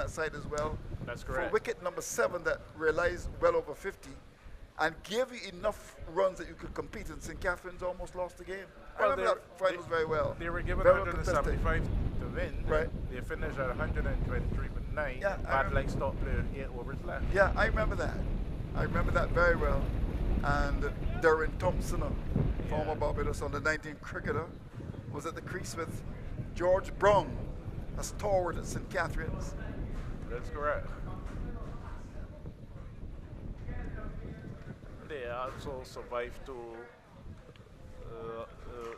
that side as well. That's correct. For wicket number 7 that realized well over 50 and gave you enough runs that you could compete, and St. Catherine's almost lost the game. Well, I remember that finals very well. They were given Very 175 to win. Right. They finished at 123.9. Yeah, Bad like stopped playing 8 overs left. Yeah, I remember that. I remember that very well. And Darren Thompson, a former Barbados under 19 cricketer, was at the crease with George Brown, a stalwart at St. Catherine's. That's correct. They also survived to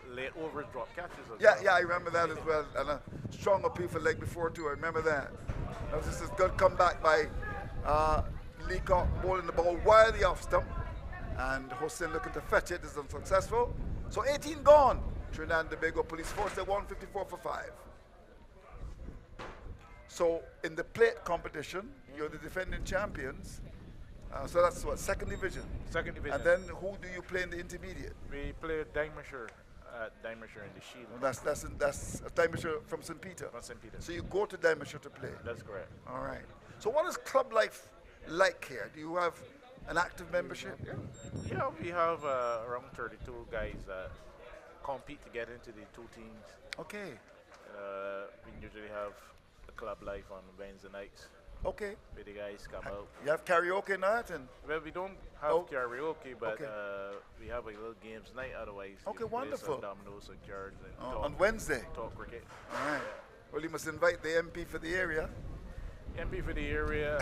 late overs drop catches as well. Yeah, I remember that as well. And a strong appeal for leg before too. I remember that. That was just a good comeback by Leacock, bowling the ball wide the off stump, and Hossein looking to fetch it is unsuccessful. So 18 gone. Trinidad and Tobago Police Force, they won 54 for 5. So in the plate competition, you're the defending champions. So that's what, second division? Second division. And then who do you play in the intermediate? We played Dymasher at Dymasher in the Shield. Well, that's Dymasher from St. Peter. From St. Peter. So you go to Dymasher to play. That's correct. All right. So what is club life like here? Do you have an active membership? Yeah, we have around 32 guys that compete to get into the 2 teams. Okay. We usually have a club life on Wednesday nights. Okay. Where the guys come out. You have karaoke night and. Well, we don't have karaoke, but okay. We have a little games night otherwise. Okay, you wonderful. Play some dominoes and cards and on Wednesday. Talk cricket. All right. Well, you must invite the MP for the area. MP for the area.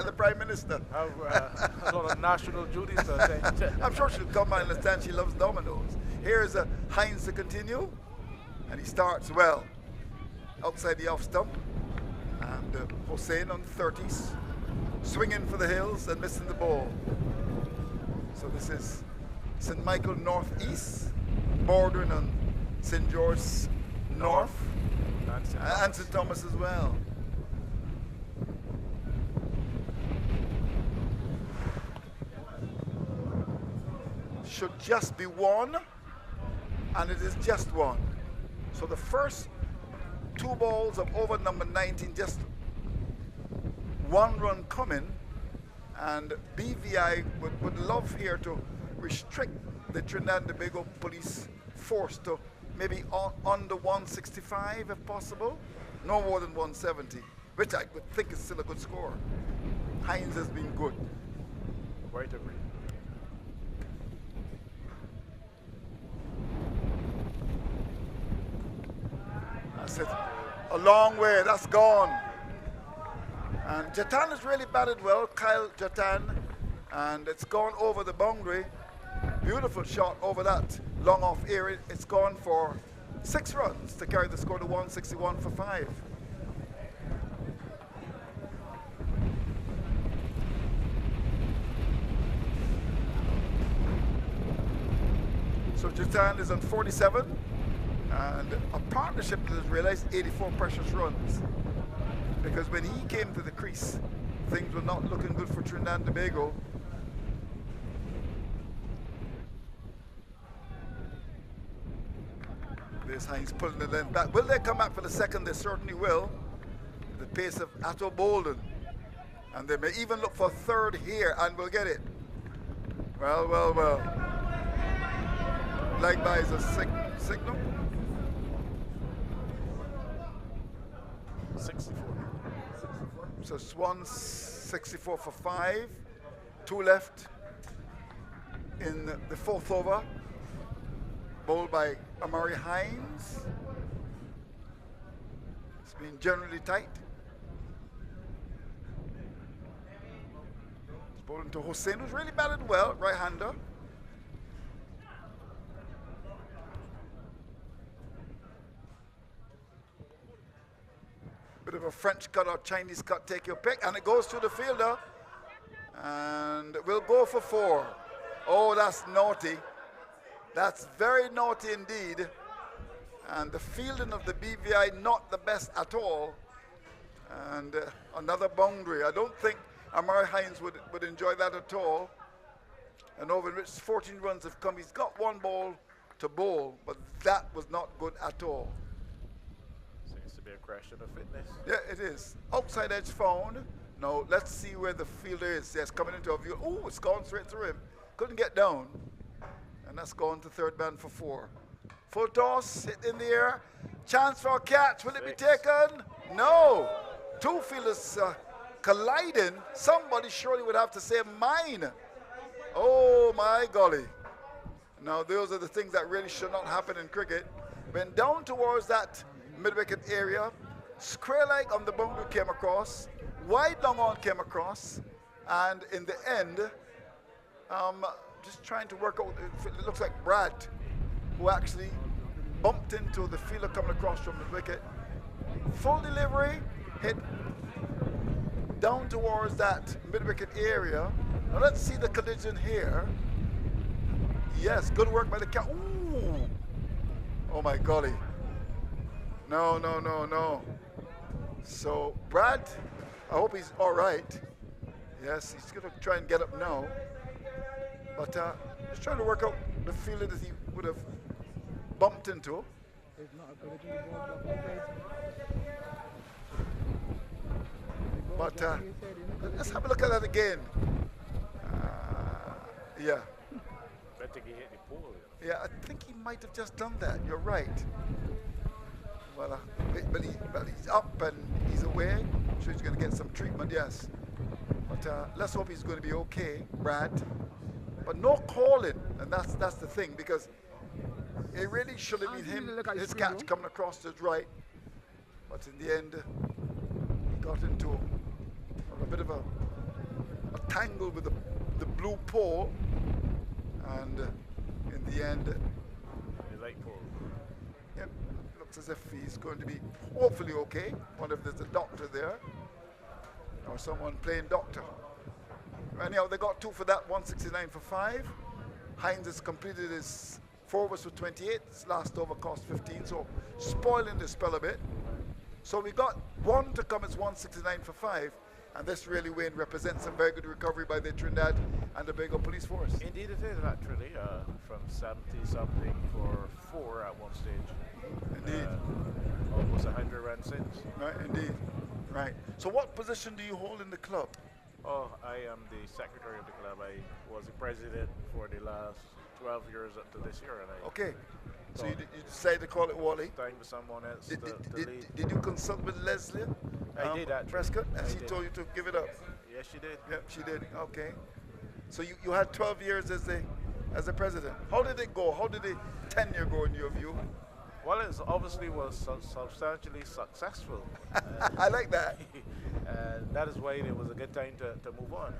The Prime Minister. Have a lot of national duties to attend. I'm sure she'll come. I understand she loves dominoes. Here's Hines to continue, and he starts well outside the off stump. And Hossein on 30s, swinging for the hills and missing the ball. So this is St. Michael Northeast, bordering on St. George North, and St. Thomas as well. Should just be 1, and it is just 1. So the first 2 balls of over number 19, just 1 run coming, and BVI would love here to restrict the Trinidad and Tobago Police Force to maybe under 165 if possible, no more than 170, which I would think is still a good score. Hines has been good. Quite agree. That's it. A long way, that's gone. And Jatan has really batted well, Kyle Jatan, and it's gone over the boundary. Beautiful shot over that long off area. It's gone for 6 runs to carry the score to 161 for 5. So Jatan is on 47. And a partnership that has realized 84 precious runs. Because when he came to the crease, things were not looking good for Trinidad and Tobago. There's Hines pulling the length back. Will they come back for the second? They certainly will. The pace of Atto Bolden. And they may even look for third here, and we'll get it. Well, well, well. Leg by is a signal. 64. So it's 164 for 5. 2 left in the 4th over. Bowled by Amari Hines. It's been generally tight. It's bowled into Hossein, who's really batted well, right-hander. Bit of a French cut or Chinese cut, take your pick, and it goes to the fielder. And we'll go for 4. Oh, that's naughty. That's very naughty indeed. And the fielding of the BVI not the best at all. And another boundary. I don't think Amari Hines would enjoy that at all. And over in which 14 runs have come. He's got 1 ball to bowl, but that was not good at all. Seems to be a question of fitness. Yeah, it is. Outside edge found. Now, let's see where the fielder is. Yes, coming into our view. Oh, it's gone straight through him. Couldn't get down. And that's gone to third man for 4. Full toss, hit in the air. Chance for a catch. Will it be taken? No. 2 fielders colliding. Somebody surely would have to say mine. Oh, my golly. Now, those are the things that really should not happen in cricket. Went down towards that mid-wicket area. Square leg on the boundary came across. Wide long on came across. And in the end, just trying to work out, it looks like Brad, who actually bumped into the fielder coming across from the wicket. Full delivery, hit down towards that mid-wicket area. Now let's see the collision here. Yes, good work by the cat. Ooh! Oh my golly. No, no, no, no. So Brad, I hope he's all right. Yes, he's going to try and get up now. But just trying to work out the fielder that he would have bumped into. But let's have a look at that again. Yeah. Better he hit the pole. Yeah, I think he might have just done that. You're right. Well, but he's up and he's away. I'm sure he's going to get some treatment, yes. But let's hope he's going to be okay, Brad. But no calling, and that's the thing, because it really should have been him, his catch coming across to his right. But in the end, he got into a bit of a tangle with the blue pole, and in the end, The light pole. yep, looks as if he's going to be hopefully okay. Wonder if there's a doctor there, or someone playing doctor. Anyhow, they got 2 for that, 169 for 5. Hines has completed his 4 overs for 28. His last over cost 15, so spoiling the spell a bit. So we got 1 to come, it's 169 for 5. And this really, Wayne, represents a very good recovery by the Trinidad and Tobago Police Force. Indeed it is, actually, from 70-something for 4 at one stage. Indeed. Almost 100 runs since. Right, indeed. Right. So what position do you hold in the club? Oh, I am the secretary of the club. I was the president for the last 12 years up to this year. And Okay. So you decided to call it Wally. it's time for someone else Did, to did, lead. did you consult with Leslie? I did actually. Prescott, and I she did. told you to give it up. Yes, she did. Yep, she did. Okay. So you had 12 years as a president. How did it go? How did the tenure go in your view? Well, it obviously was substantially successful. I like that. And that is why it was a good time to move on.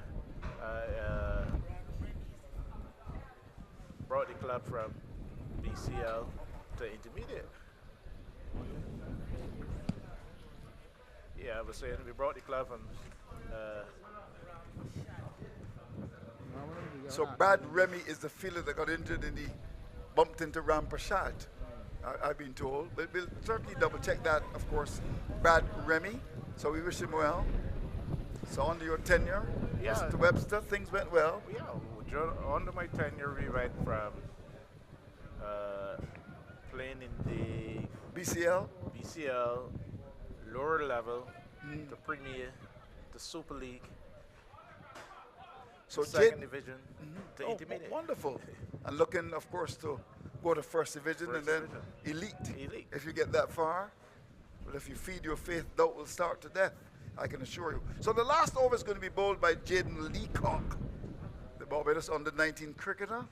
Brought the club from BCL to intermediate. Yeah, I was saying we brought the club from. So Brad Remy is the fielder that got injured in the bumped into Ram Prashad. I've been told, but we'll certainly double check that, of course. Brad Remy, so we wish him well. So under your tenure, Yeah. Mr. Webster, things went well. Yeah, under my tenure, we went from playing in the BCL, BCL, lower level, the Premier, the Super League, so second division, to oh, intermediate. wonderful. And looking, of course, to go to first division and First then division. elite. If you get that far, but if you feed your faith, doubt will starve to death, I can assure you. So the last over is going to be bowled by Jaden Leacock, the Barbados under-19 cricketer.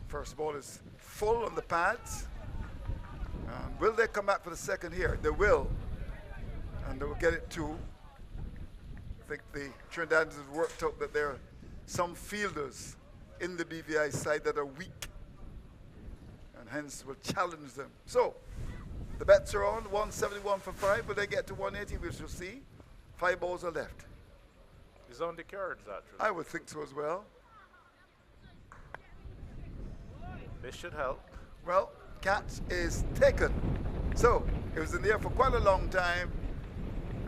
First ball is full on the pads. Will they come back for the second here? They will. And they will get it too. I think the Trinidadians have worked out that there are some fielders in the BVI side that are weak, and hence will challenge them. So, the bets are on, 171 for 5. Will they get to 180? We shall see. 5 balls are left. It's on the cards, actually. I would think so as well. This should help. Well, catch is taken. So, it was in the air for quite a long time.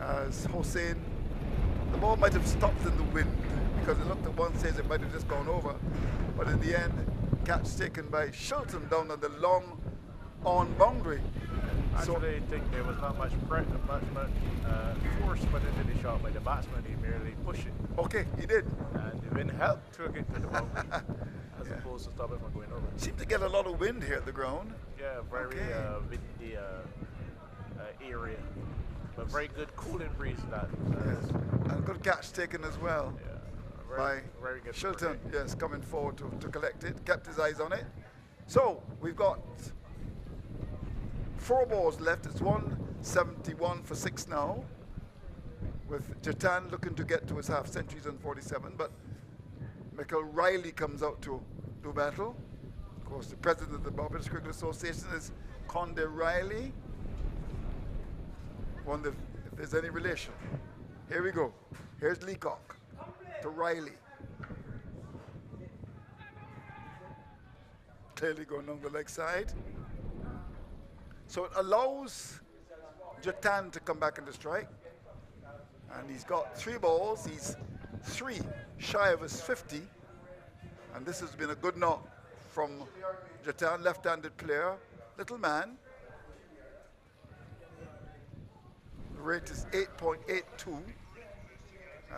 As Hossein, the ball might have stopped in the wind because it looked at one stage it might have just gone over. But in the end, catch taken by Shilton down on the long on boundary. Actually, I think there was not much force put into the shot by the batsman. He merely pushed it. Okay, he did. And the wind helped to get to the boundary, as opposed to stop it from going over. Seemed to get a lot of wind here at the ground. Yeah, very windy area. But very good cooling breeze that. Yes. And good catch taken as well. Yeah, very good. Shilton, yes, coming forward to collect it, kept his eyes on it. So we've got 4 balls left. It's 171 for 6 now, with Jatan looking to get to his half centuries on 47, but Michael Riley comes out to do battle. Of course, the president of the Barbados Cricket Association is Conde Riley. Wonder if there's any relation. Here we go. Here's Leacock to Riley. Clearly going on the leg side. So it allows Jatan to come back into strike. And he's got 3 balls. He's 3 shy of his 50. And this has been a good knock from Jatan, left-handed player, little man. The rate is 8.82.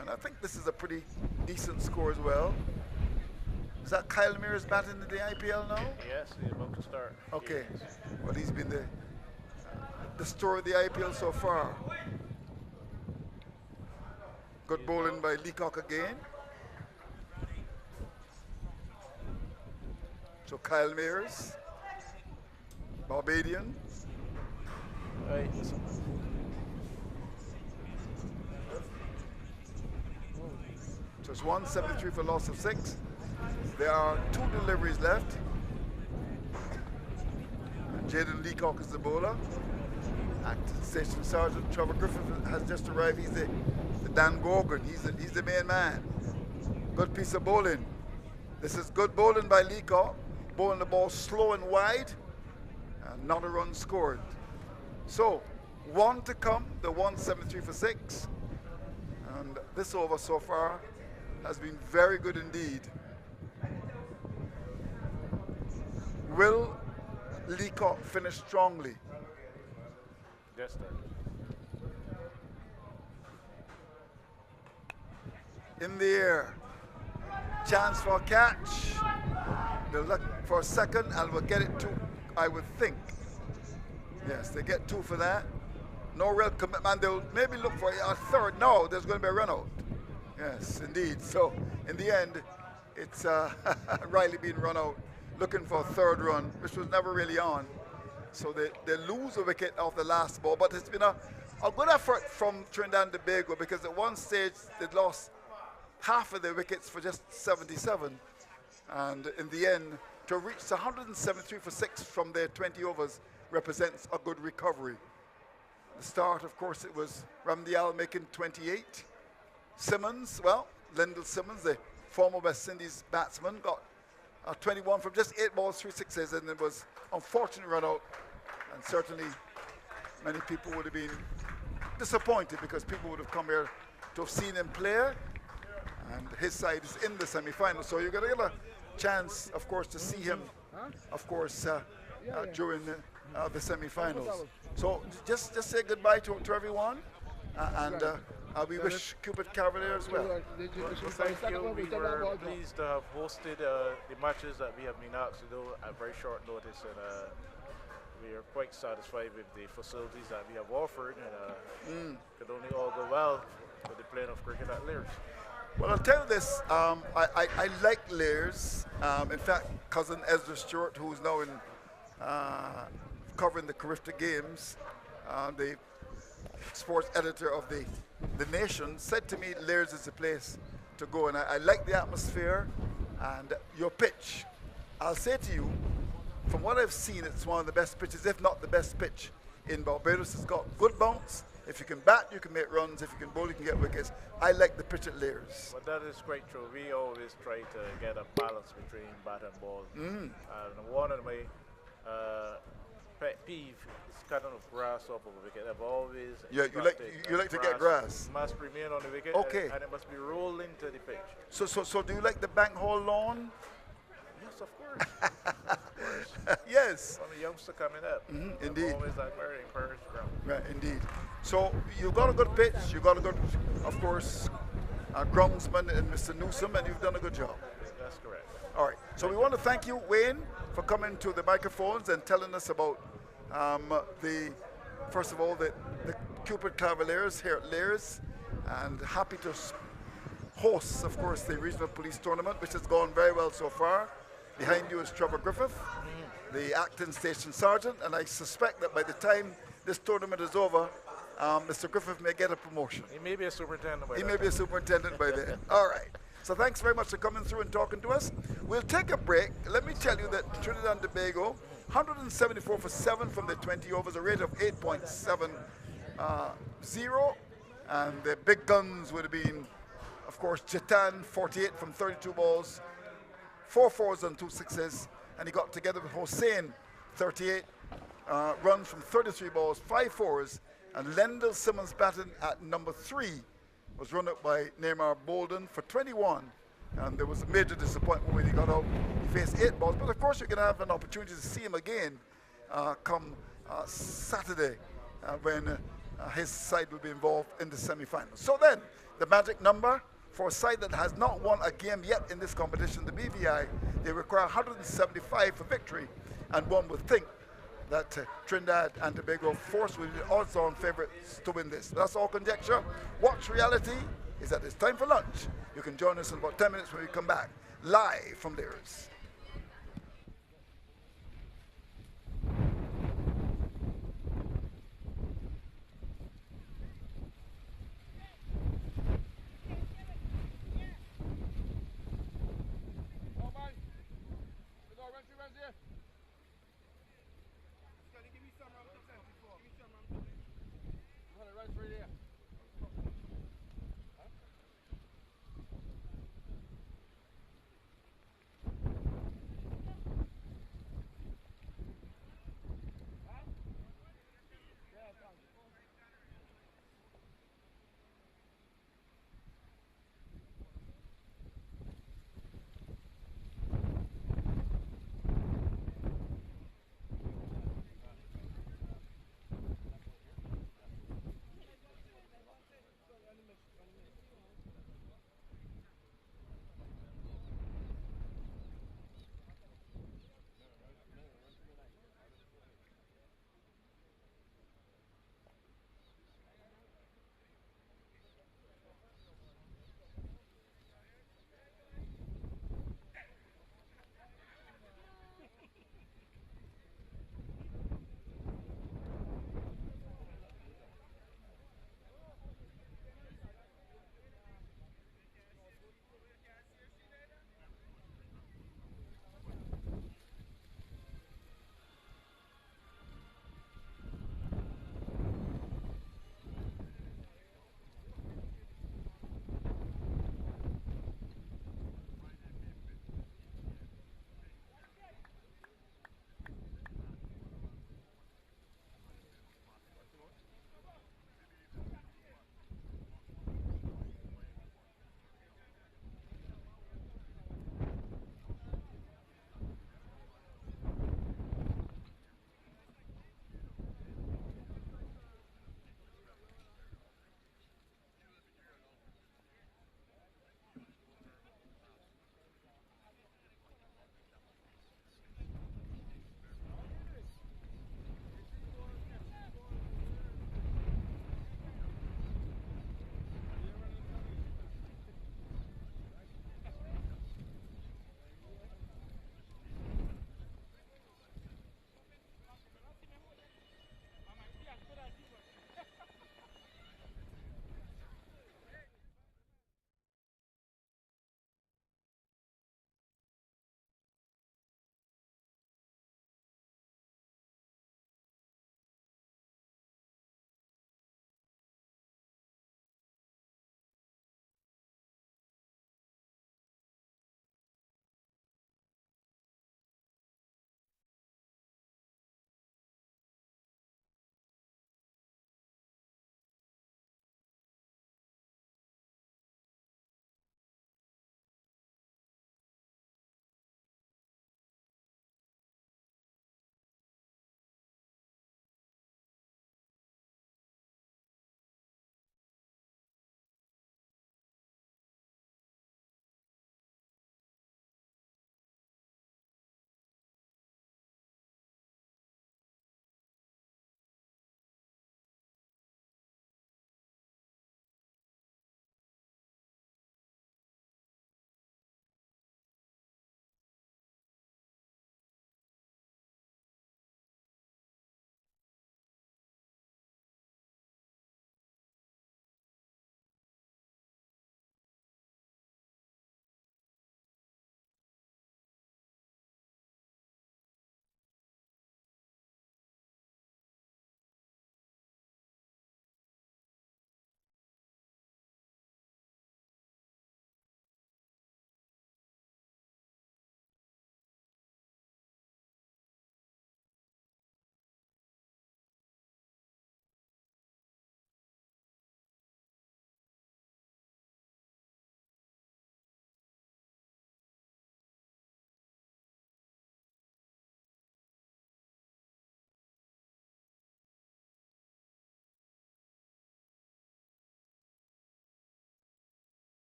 And I think this is a pretty decent score as well. Is that Kyle Mears batting in the IPL now? Yes, he's about to start. Okay. Well, he's been the story of the IPL so far. Good bowling by Leacock again. So Kyle Mears, Barbadian. Right. So it's 173 for loss of 6. There are 2 deliveries left. Jaden Leacock is the bowler. Acting Station Sergeant Trevor Griffith has just arrived. He's the Dan Gorgon. He's the main man. Good piece of bowling. This is good bowling by Leacock. Bowling the ball slow and wide. And not a run scored. So 1 to come. The 173 for 6. And this over so far has been very good indeed. Will Leacock finish strongly? Yes, sir. In the air. Chance for a catch. They'll look for a second and we'll get it 2, I would think. Yes, they get 2 for that. No real commitment. They'll maybe look for a third. No, there's going to be a run out. Yes, indeed. So in the end, it's Riley being run out, looking for a third run, which was never really on. So they lose a wicket off the last ball, but it's been a good effort from Trinidad and Tobago, because at one stage they'd lost half of their wickets for just 77. And in the end, to reach 173 for 6 from their 20 overs represents a good recovery. The start, of course, it was Ramdial making 28. Simmons, well, Lyndall Simmons, the former West Indies batsman, got 21 from just 8 balls, 3 sixes, and it was unfortunate run out. And certainly many people would have been disappointed, because people would have come here to have seen him play, and his side is in the semi-final. So you're going to get a chance, of course, to see him, of course, during the semi-finals. So just say goodbye to everyone, and we wish Cupid Cavalier as well. Well, thank you. We were pleased to have hosted the matches that we have been asked to do at very short notice, and we are quite satisfied with the facilities that we have offered, and could only all go well with the playing of cricket at Lears. Well, I'll tell you this, I like Lears. In fact, cousin Ezra Stewart, who's now in covering the Carifta Games, the sports editor of the Nation, said to me Lears is the place to go, and I like the atmosphere and your pitch. I'll say to you, from what I've seen, it's one of the best pitches, if not the best pitch in Barbados. It's got good bounce. If you can bat, you can make runs. If you can bowl, you can get wickets. I like the pitch at Lears. But that is quite true. We always try to get a balance between bat and ball. And one of my pet peeve is cutting of grass off of a wicket. I've always you like to get grass. Must remain on the wicket. Okay. And it must be rolled into the pitch. So do you like the bank hole lawn? Yes, of course. Yes. is. From a youngster coming up. Indeed. I'm always very encouraged from. Right, indeed. So you've got a good pitch. You've got a good, of course, groundsman in Mr. Newsom, and you've done a good job. That's correct. All right. So we want to thank you, Wayne, for coming to the microphones and telling us about first of all, the Cupid Cavaliers here at Lears, and happy to host, of course, the Regional Police Tournament, which has gone very well so far. Behind you is Trevor Griffith, the acting station sergeant, and I suspect that by the time this tournament is over, Mr. Griffith may get a promotion. He may be a superintendent by He then. may be a superintendent by then. All right. So thanks very much for coming through and talking to us. We'll take a break. Let me tell you that Trinidad and Tobago, 174 for 7 from the 20 overs, a rate of 8.70. And the big guns would have been, of course, Jitan, 48 from 32 balls, 4 fours and 2 sixes. And he got together with Hossein, 38 runs from 33 balls, 5 fours. And Lendl Simmons batting at number 3 was run up by Neymar Bolden for 21. And there was a major disappointment when he got out. He faced 8 balls. But of course, you can have an opportunity to see him again come Saturday when his side will be involved in the semi-finals. So then, the magic number for a side that has not won a game yet in this competition, the BVI, they require 175 for victory. And one would think that Trinidad and Tobago force will be the odds-on favorites to win this. That's all conjecture. What's reality is that it's time for lunch. You can join us in about 10 minutes when we come back, live from Lears.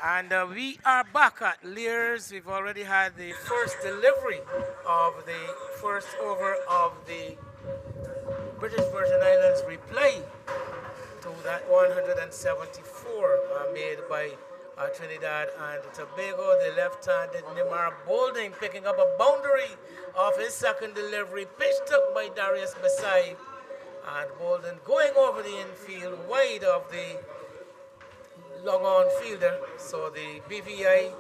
And we are back at Lears. We've already had the first delivery of the first over of the British Virgin Islands replay to that 174 made by Trinidad and Tobago. The left-handed Nimar Boulding picking up a boundary of his second delivery, pitched up by Darius Besai. And Bolden going over the infield wide of the long-on fielder. So the BVI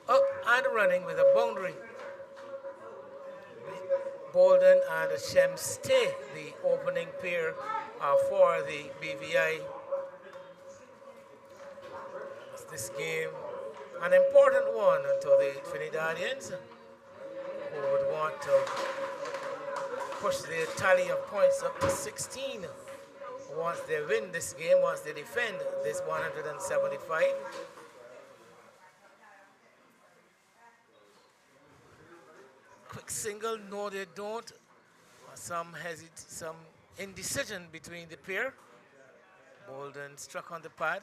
up and running with a boundary. Bolden and Shem stay the opening pair for the BVI. This game, an important one to the Trinidadians, who would want to push their tally of points up to 16 once they win this game, once they defend this 175. Quick single, no they don't. Some indecision between the pair. Bolden struck on the pad.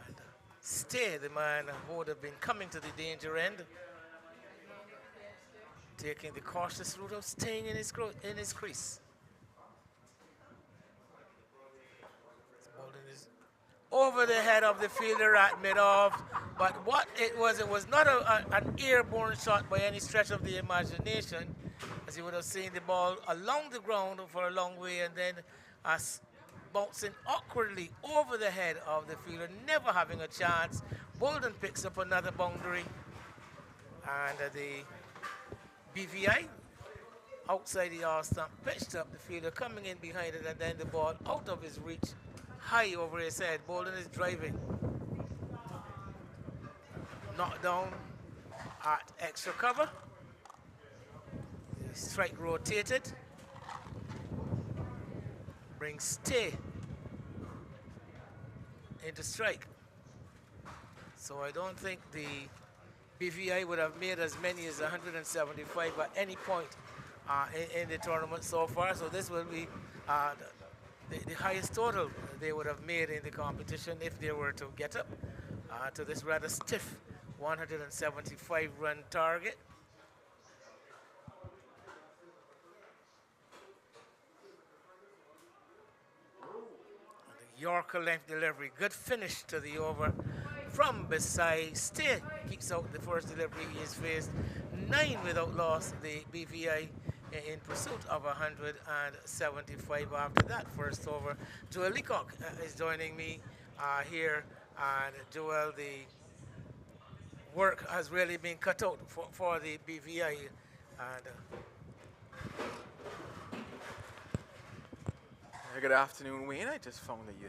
And Stay, the man who would have been coming to the danger end, taking the cautious route of staying in his crease. Bolden is over the head of the fielder at mid-off, but what it was not an airborne shot by any stretch of the imagination, as you would have seen the ball along the ground for a long way and then bouncing awkwardly over the head of the fielder, never having a chance. Bolden picks up another boundary, and the BVI outside the R stump pitched up, the fielder coming in behind it, and then the ball out of his reach, high over his head. Bolden is driving. Knocked down at extra cover. The strike rotated. Brings Stay into strike. So I don't think the BVI would have made as many as 175 at any point in the tournament so far. So this will be the highest total they would have made in the competition if they were to get up to this rather stiff 175 run target. Yorker length delivery, good finish to the over from Besai. Stay keeps out the first delivery he's faced. 9 without loss, the BVI in pursuit of 175 after that first over. Joel Leacock is joining me here, and Joel, the work has really been cut out for the BVI. And good afternoon, Wayne. I just found that you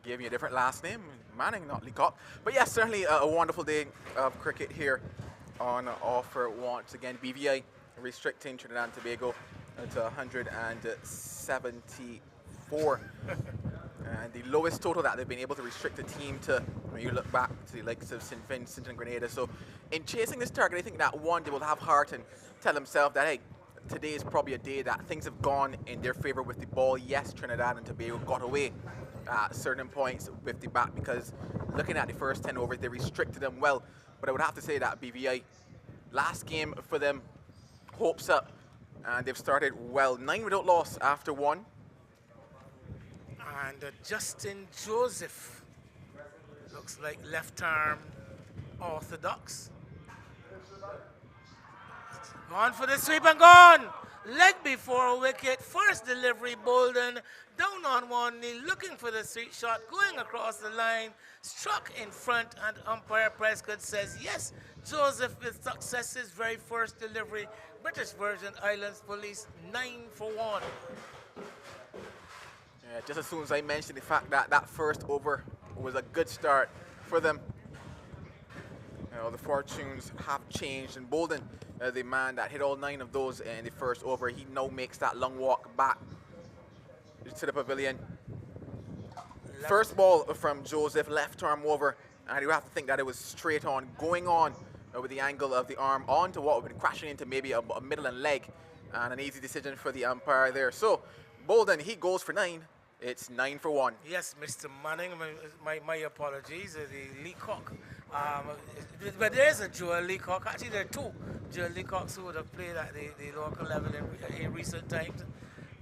gave me a different last name, Manning, not Leacock. But yes, certainly a wonderful day of cricket here on offer once again. BVI restricting Trinidad and Tobago to 174. And the lowest total that they've been able to restrict a team to, when you look back to the likes of St. Vincent and Grenada. So in chasing this target, I think that one, they will have heart and tell themselves that, hey, today is probably a day that things have gone in their favor with the ball. Yes, Trinidad and Tobago got away at certain points with the bat, because looking at the first 10 overs, they restricted them well. But I would have to say that BVI, last game for them, hopes up, and they've started well. 9 without loss after 1. And Justin Joseph looks like left arm orthodox. Gone for the sweep and gone. Leg before wicket. First delivery, Bolden down on one knee, looking for the sweet shot, going across the line, struck in front, and umpire Prescott says yes. Joseph with success, his very first delivery. British Virgin Islands Police 9 for 1. Yeah, just as soon as I mentioned the fact that that first over was a good start for them, you know, the fortunes have changed, and Bolden, the man that hit all 9 of those in the first over, he now makes that long walk back to the pavilion. First ball from Joseph, left arm over, and you have to think that it was straight on, going on with the angle of the arm onto what would have been crashing into maybe a middle and leg, and an easy decision for the umpire there. So Bolden, he goes for 9 It's 9 for 1. Yes, Mr. Manning, my apologies. The Leacock. But there's a Joel Leacock. Actually, there are two Joel Leacocks who would have played at the local level in recent times.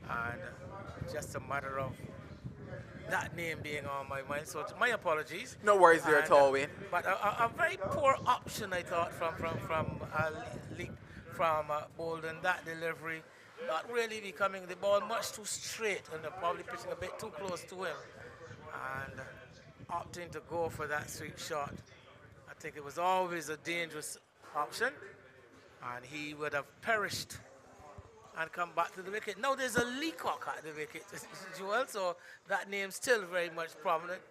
And just a matter of that name being on my mind. So my apologies. No worries there at all, Wayne. But a very poor option, I thought, from Bolden. That delivery, not really becoming the ball much too straight, and probably pitching a bit too close to him, and opting to go for that sweep shot. I think it was always a dangerous option, and he would have perished and come back to the wicket. Now there's a Leacock at the wicket, Joel, so that name's still very much prominent.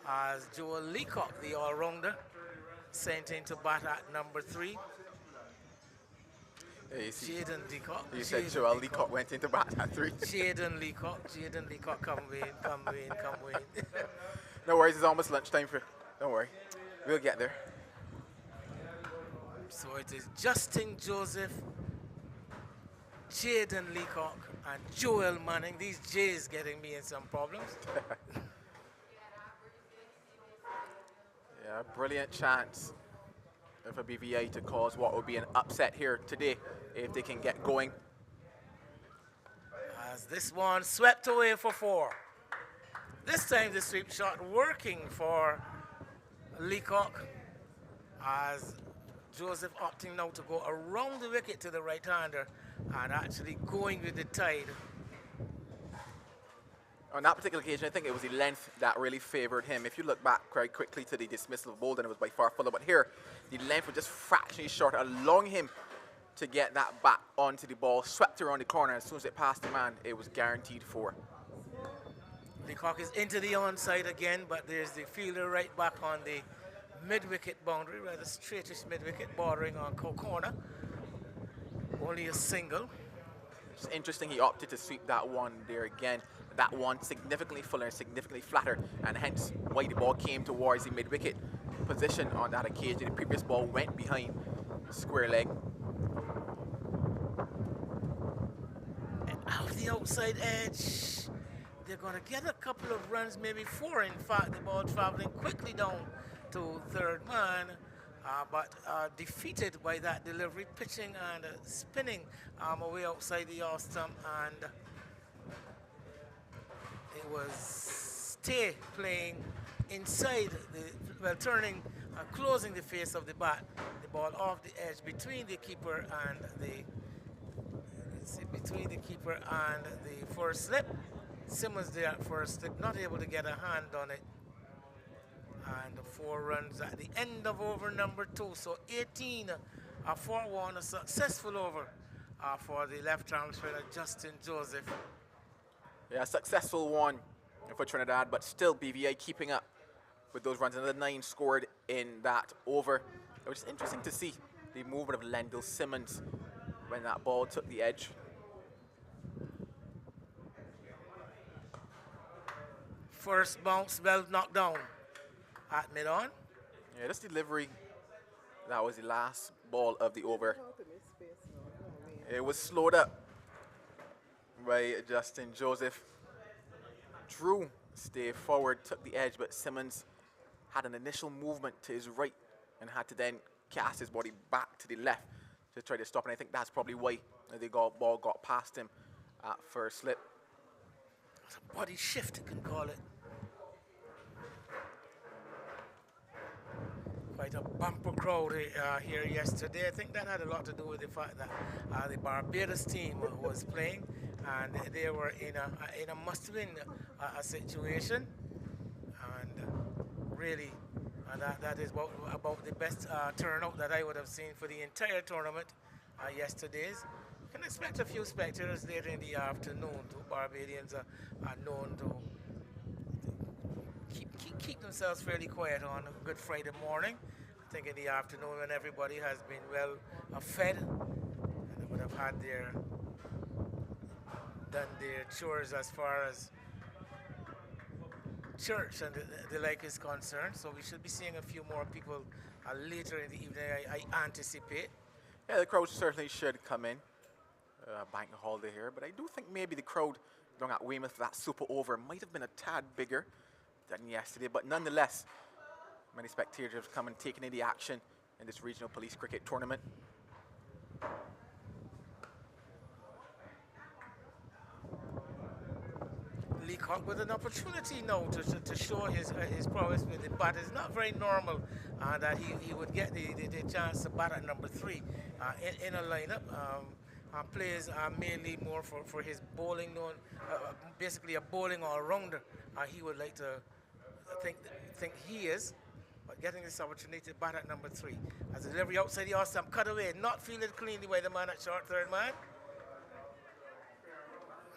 As Joel Leacock, the all-rounder, sent into bat at number 3. Yeah, Jaden Leacock. You said Joel Leacock went into bat at 3. Jaden Leacock, come Wayne. No worries, it's almost lunchtime for. Don't worry, we'll get there. So it is Justin Joseph, Jaden Leacock, and Joel Manning. These J's getting me in some problems. Yeah, brilliant chance for BVI to cause what would be an upset here today if they can get going. As this one swept away for 4. This time the sweep shot working for Leacock, as Joseph opting now to go around the wicket to the right-hander and actually going with the tide. On that particular occasion, I think it was the length that really favoured him. If you look back quite quickly to the dismissal of Bolden, it was by far fuller. But here, the length was just fractionally short, allowing him to get that back onto the ball, swept around the corner. As soon as it passed the man, it was guaranteed 4. Leacock is into the onside again, but there's the fielder right back on the mid-wicket boundary, rather straightish mid-wicket bordering on corner. Only a single. It's interesting he opted to sweep that one there again. That one significantly fuller, significantly flatter, and hence why the ball came towards the mid-wicket position on that occasion. The previous ball went behind square leg. And out the outside edge, they're going to get a couple of runs, maybe 4 in fact. The ball traveling quickly down to third man, but defeated by that delivery, pitching and spinning away outside the off stump, and it was Stay playing inside turning, closing the face of the bat. The ball off the edge between the keeper and the first slip. Simmons there at first slip, not able to get a hand on it. And 4 runs at the end of over number 2. So 18 for 1, a successful over for the left-arm spinner Justin Joseph. Yeah, successful one for Trinidad, but still BVI keeping up with those runs. Another 9 scored in that over. It was interesting to see the movement of Lendl Simmons when that ball took the edge. First bounce, well knocked down at mid-on. Yeah, this delivery, that was the last ball of the over. It was slowed up by Justin Joseph. Drew Stay forward, took the edge, but Simmons had an initial movement to his right and had to then cast his body back to the left to try to stop. And I think that's probably why the ball got past him at first slip. It's a body shift, you can call it. Quite a bumper crowd here yesterday. I think that had a lot to do with the fact that the Barbados team was playing, and they were in a must-win situation, and really, that is about the best turnout that I would have seen for the entire tournament yesterday's. You can expect a few spectators later in the afternoon. Barbadians are known to keep themselves fairly quiet on a Good Friday morning. I think in the afternoon, when everybody has been well fed and they would have had done their chores as far as church and the like is concerned. So we should be seeing a few more people later in the evening, I anticipate. Yeah, the crowd certainly should come in. Bank holiday here, but I do think maybe the crowd down at Weymouth, that super over might have been a tad bigger than yesterday, but nonetheless, many spectators have come and taken in the action in this regional police cricket tournament. Leacock with an opportunity now to show his prowess with the bat. It's not very normal that he would get the chance to bat at number 3 in a lineup. Plays mainly more for his bowling, known basically a bowling all-rounder. He would like to think he is, but getting this opportunity to bat at number 3. As a delivery outside the off-stump, cut away, not fielded cleanly by the man at short third man.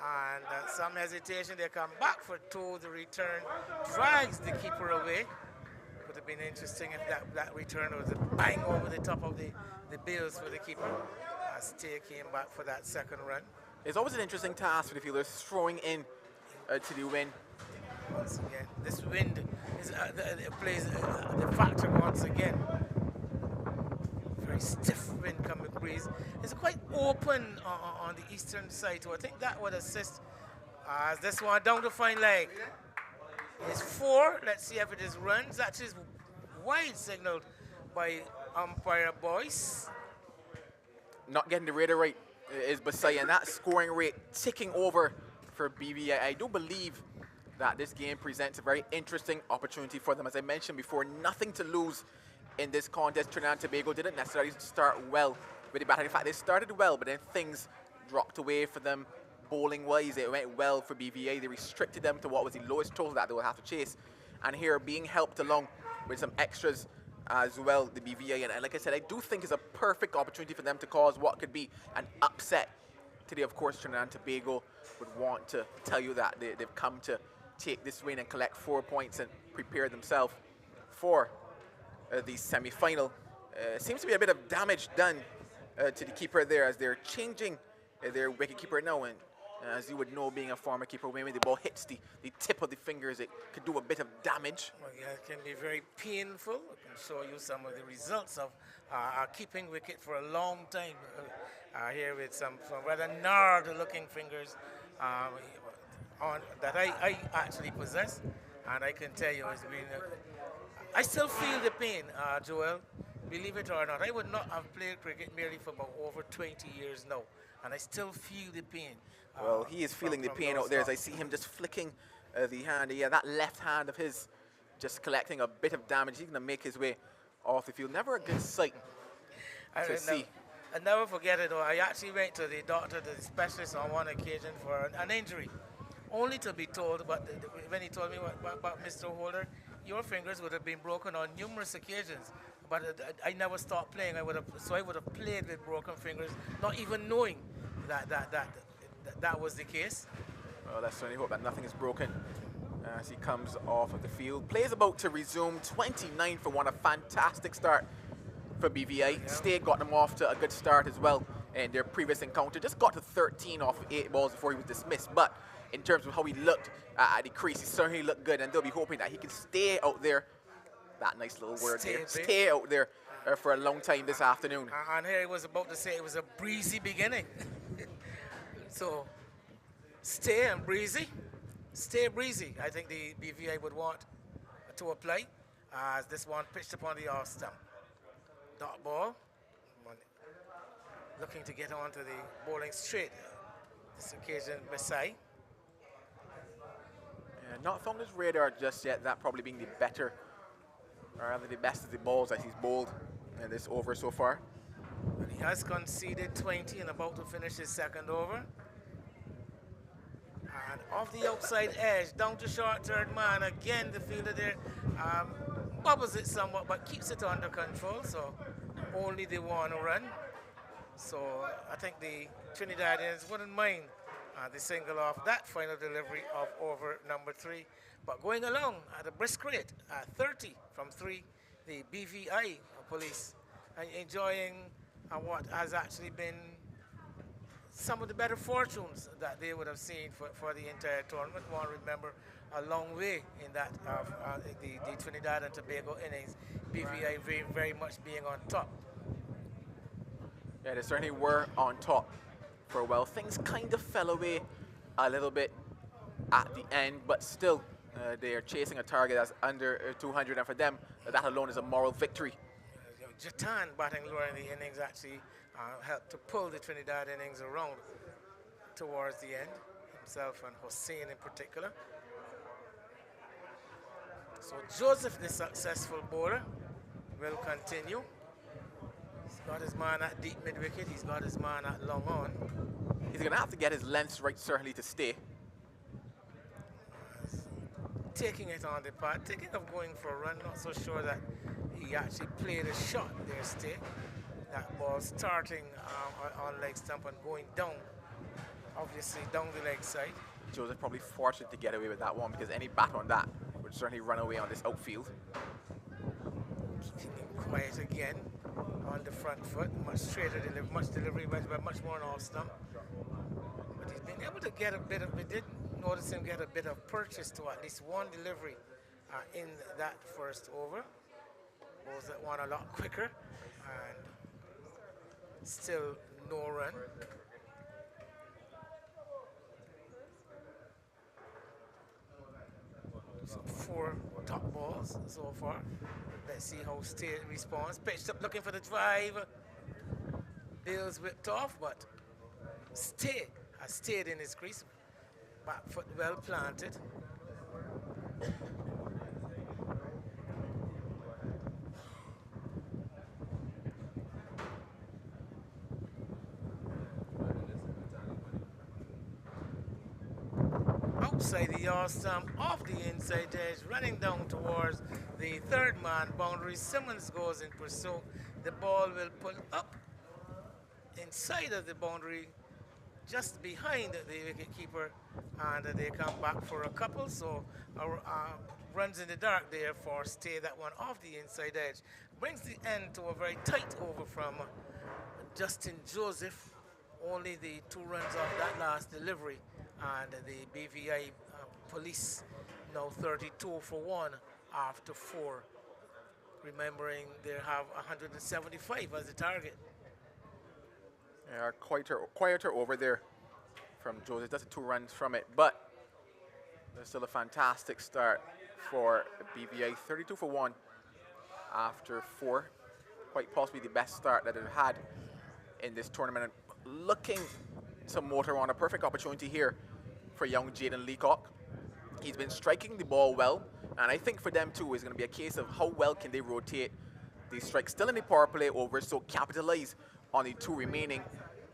And some hesitation, they come back for 2. The return drags the keeper away. Would have been interesting if that return was a bang over the top of the bills for the keeper. Stay came back for that second run. It's always an interesting task for the fielders, throwing in to the wind. Once again, this wind is, plays the factor once again. Very stiff wind coming breeze. It's quite open on the eastern side, so I think that would assist. As this one down to fine leg. It's 4. Let's see if it is runs. That is wide signaled by umpire Boyce. Not getting the radar right is Basai, and that scoring rate ticking over for BVI. I do believe that this game presents a very interesting opportunity for them. As I mentioned before, nothing to lose in this contest. Trinidad and Tobago didn't necessarily start well with the batting. In fact, they started well, but then things dropped away for them bowling-wise. It went well for BVA. They restricted them to what was the lowest total that they would have to chase. And here, being helped along with some extras as well, the BVA. And like I said, I do think it's a perfect opportunity for them to cause what could be an upset. Today, of course, Trinidad and Tobago would want to tell you that they've come to take this win and collect 4 points and prepare themselves for the semi-final. Seems to be a bit of damage done to the keeper there, as they're changing their wicket keeper now. And as you would know, being a former keeper, when the ball hits the tip of the fingers, it could do a bit of damage. Well, yeah, it can be very painful. I can show you some of the results of keeping wicket for a long time. Here with some rather gnarled-looking fingers that I actually possess, and I can tell you, it's been. I still feel the pain, Joel. Believe it or not, I would not have played cricket merely for about over 20 years now, and I still feel the pain. Well, he is feeling the pain out there as I see him just flicking the hand. Yeah, that left hand of his just collecting a bit of damage. He's going to make his way off the field. Never a good sight to see. I never forget it, though. I actually went to the doctor, the specialist, on one occasion for an injury, only to be told, but when he told me about Mr. Holder, your fingers would have been broken on numerous occasions. But I never stopped playing. I would have played with broken fingers, not even knowing that was the case. Well, let's certainly hope that nothing is broken as he comes off of the field. Play is about to resume. 29 for 1, a fantastic start for BVI. Yeah. Stay got them off to a good start as well in their previous encounter. Just got to 13 off 8 balls before he was dismissed. But in terms of how he looked at the crease, he certainly looked good, and they'll be hoping that he can stay out there. That nice little word there. Stay out there for a long time this afternoon. And here he was about to say it was a breezy beginning. So, stay and breezy. Stay breezy. I think the BVI would want to apply as this one pitched upon the off stump. Dot ball. Looking to get onto the bowling straight. This occasion, Besai. Yeah, not found his radar just yet. That probably being the better, or rather the best of the balls that he's bowled in this over so far. And he has conceded 20 and about to finish his second over. And off the outside edge, down to short third man. Again, the fielder there bubbles it somewhat, but keeps it under control. So only the 1 run. So I think the Trinidadians wouldn't mind the single off that final delivery of over number 3. But going along at a brisk rate, 30 from 3, the BVI police, and enjoying what has actually been some of the better fortunes that they would have seen for the entire tournament. One remember a long way in that the Trinidad and Tobago innings, BVI very much being on top. Yeah, they certainly were on top for a while. Things kind of fell away a little bit at the end, but still they are chasing a target that's under 200, and for them, that alone is a moral victory. Jatan batting lower in the innings actually helped to pull the Trinidad innings around towards the end, himself and Hussein in particular. So Joseph, the successful bowler, will continue. He's got his man at deep mid-wicket, he's got his man at long on. He's going to have to get his lengths right, certainly, to stay. Taking it on the pad, thinking of going for a run, not so sure that he actually played a shot there, stay. That ball starting on leg stump and going down, obviously down the leg side. Joseph probably fortunate to get away with that one, because any bat on that would certainly run away on this outfield. Keeping him quiet again on the front foot, much straighter delivery, much delivery, but much more on off stump. But he's been able to get a bit of, we did notice him get a bit of purchase to at least one delivery in that first over. Balls that one a lot quicker, and still no run. So 4 top balls so far. Let's see how State responds. Pitched up looking for the drive. Bill's whipped off, but State has stayed in his crease. Back foot well planted. Outside the yard stump, off the inside edge, running down towards the third man boundary. Simmons goes in pursuit. The ball will pull up inside of the boundary, just behind the wicketkeeper, and they come back for a couple. So runs in the dark there for Stay. That one off the inside edge brings the end to a very tight over from Justin Joseph. Only the 2 runs of that last delivery, and the BVI police now 32 for 1 after 4. Remembering they have 175 as the target. Yeah, quieter over there from Joseph. That's 2 runs from it, but there's still a fantastic start for BVI. 32 for 1 after 4. Quite possibly the best start that they've had in this tournament. And looking to motor on a perfect opportunity here for young Jaden Leacock. He's been striking the ball well, and I think for them too is going to be a case of how well can they rotate these strikes. Still in the power play over, so capitalize on the 2 remaining,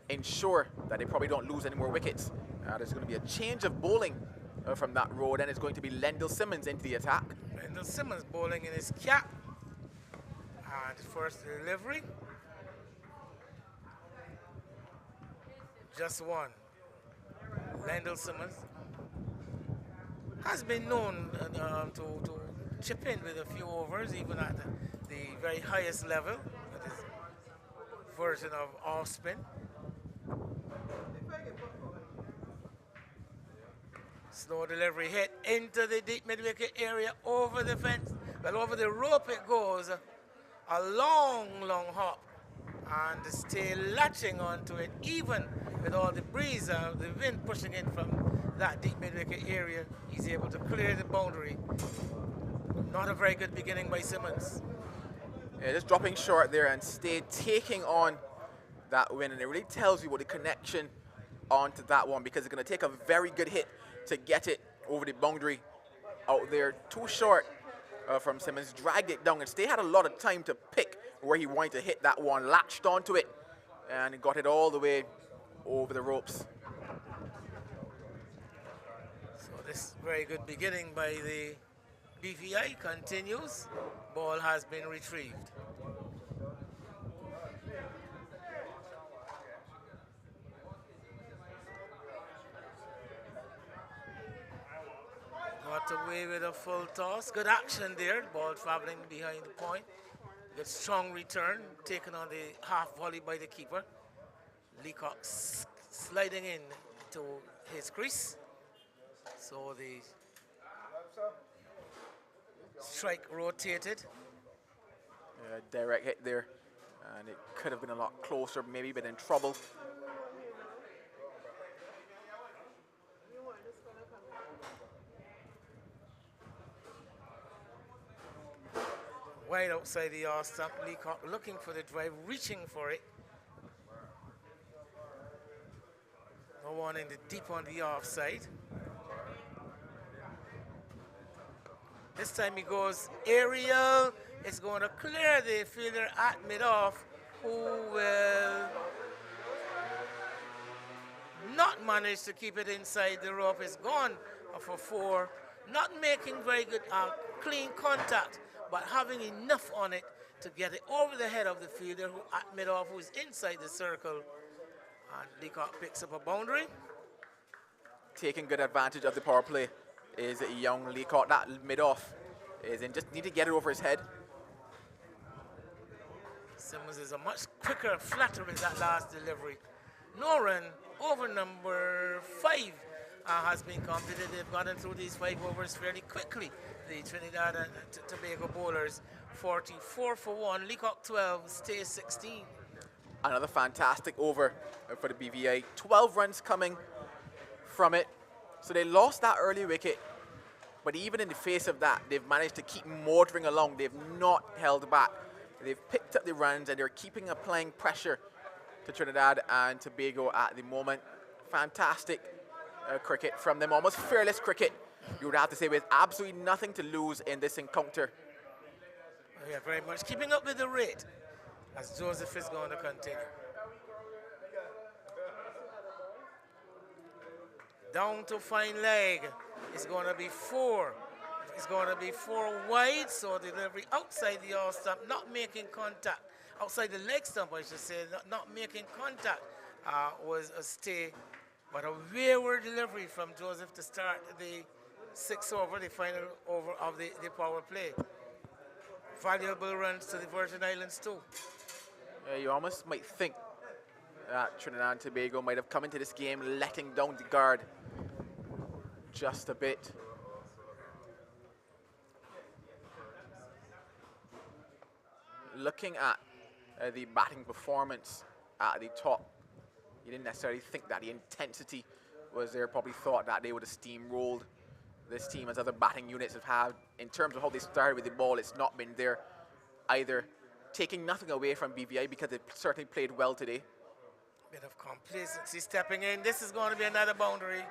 ensure that they probably don't lose any more wickets. There's going to be a change of bowling from that road, and it's going to be Lendl Simmons into the attack. Lendl Simmons bowling in his cap. And first delivery. Just one. Lendl Simmons has been known to chip in with a few overs, even at the very highest level, with his version of off spin. Slow delivery hit into the deep mid-wicket area, over the fence. Well, over the rope it goes. A long, long hop. And Stay latching onto it, even with all the breeze, the wind pushing in from that deep mid-wicket area. He's able to clear the boundary. Not a very good beginning by Simmons. Yeah, just dropping short there and Stay taking on that win, and it really tells you what the connection onto that one, because it's going to take a very good hit to get it over the boundary out there. Too short from Simmons, dragged it down, and Stay had a lot of time to pick where he wanted to hit that one, latched onto it, and got it all the way over the ropes. So this very good beginning by the BVI continues. Ball has been retrieved. Got away with a full toss. Good action there. Ball traveling behind the point. Good strong return taken on the half volley by the keeper. Leacock sliding in to his crease. So the strike rotated. Direct hit there, and it could have been a lot closer, maybe been in trouble. Wide outside the off stump. Leacock looking for the drive, reaching for it. No one in the deep on the offside. This time he goes aerial. It's going to clear the fielder at mid-off, who will not manage to keep it inside the rope. It's gone for 4. Not making very good clean contact, but having enough on it to get it over the head of the fielder who at mid-off, who is inside the circle. And Leacock picks up a boundary. Taking good advantage of the power play is young Leacock. That mid-off is in, just need to get it over his head. Simmons is a much quicker, flatter with that last delivery. Noran, over number 5, has been completed. They've gotten through these 5 overs fairly quickly. The Trinidad and Tobago bowlers, 44 for 1, Leacock 12, Stay 16. Another fantastic over for the BVI. 12 runs coming from it. So they lost that early wicket, but even in the face of that, they've managed to keep motoring along. They've not held back. They've picked up the runs and they're keeping applying pressure to Trinidad and Tobago at the moment. Fantastic cricket from them, almost fearless cricket, you would have to say, with absolutely nothing to lose in this encounter. Yeah, very much keeping up with the rate as Joseph is going to continue. Down to fine leg. It's going to be 4. It's going to be 4 wide, so delivery outside the off stump, not making contact. Outside the leg stump, I should say, not making contact was a stay. But a wayward delivery from Joseph to start the 6th over, the final over of the power play. Valuable runs to the Virgin Islands too. You almost might think that Trinidad and Tobago might have come into this game letting down the guard just a bit. Looking at the batting performance at the top, you didn't necessarily think that the intensity was there. Probably thought that they would have steamrolled this team, as other batting units have had. In terms of how they started with the ball, it's not been there either. Taking nothing away from BVI because they've certainly played well today. Bit of complacency stepping in. This is going to be another boundary.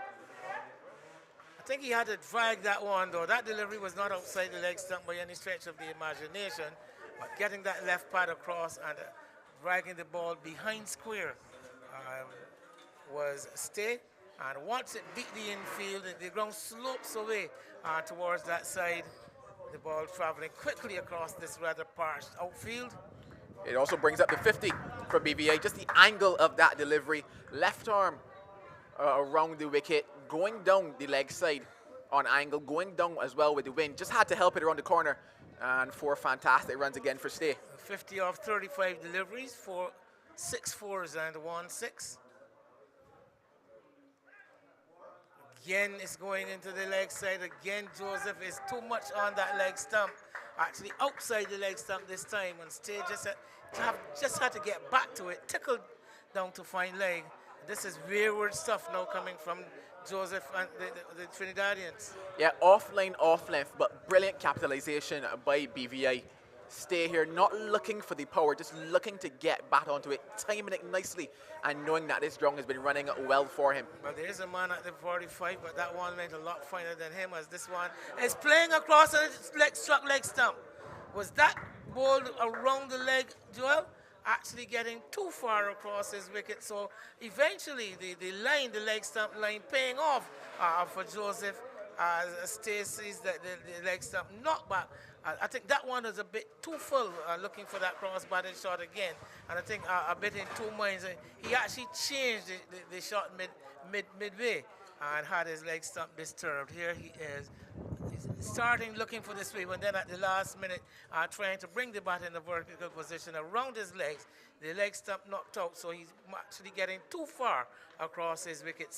I think he had to drag that one, though. That delivery was not outside the leg stump by any stretch of the imagination. But getting that left pad across and dragging the ball behind square was a stay. And once it beat the infield, the ground slopes away towards that side. The ball traveling quickly across this rather parched outfield. It also brings up the 50 for BVI. Just the angle of that delivery. Left arm around the wicket, going down the leg side on angle, going down as well with the wind. Just had to help it around the corner. And 4 fantastic runs again for Stay. 50 off 35 deliveries, 6 fours and 1 6. Again, it's going into the leg side. Again, Joseph is too much on that leg stump. Actually, outside the leg stump this time. And Stay just had to get back to it. Tickled down to fine leg. This is wayward stuff now coming from Joseph and the Trinidadians. Yeah, offline, off length, but brilliant capitalization by BVI. Stay here, not looking for the power, just looking to get back onto it, timing it nicely, and knowing that this drum has been running well for him. Well, there is a man at the 45, but that one went a lot finer than him, as this one is playing across and struck leg stump. Was that ball around the leg, Joel? Actually getting too far across his wicket, so eventually the leg stump line paying off for Joseph as Stay sees the leg stump knocked back. I think that one was a bit too full, looking for that cross-batted shot again, and I think a bit in 2 minds. He actually changed the shot midway and had his leg stump disturbed. Here he is. Starting looking for the sweep, and then at the last minute trying to bring the bat in the vertical position around his legs. The leg stump knocked out, so he's actually getting too far across his wicket.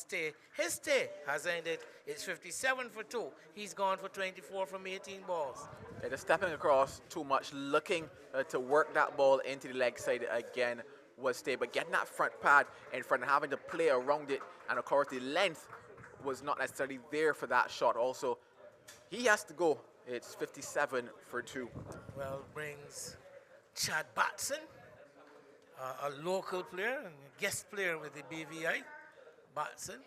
His stay has ended. It's 57 for 2. He's gone for 24 from 18 balls. Yeah, just stepping across too much, looking to work that ball into the leg side again was Stay, but getting that front pad in front and having to play around it, and of course the length was not necessarily there for that shot also. He has to go It's 57 for 2. Well, brings Chad Batson, a local player and guest player with the BVI. Batson.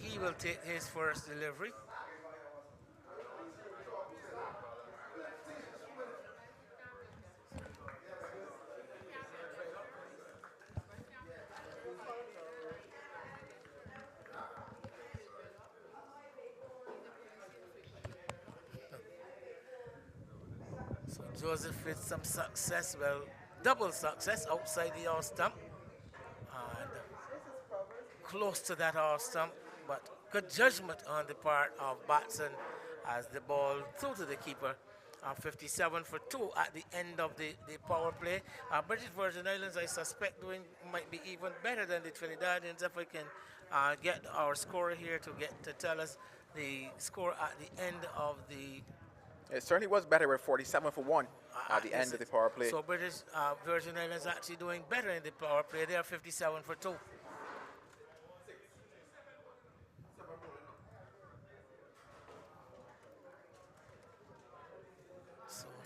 He will take his first delivery. So Joseph with some success, well, double success outside the off stump. And close to that off stump, but good judgment on the part of Batson as the ball through to the keeper. 57 for 2 at the end of the power play. British Virgin Islands, I suspect, might be even better than the Trinidadians. If we can get our scorer here to tell us the score at the end of the... It certainly was better with 47 for 1 at the end of the power play. So British Virgin Islands actually doing better in the power play. They are 57 for 2.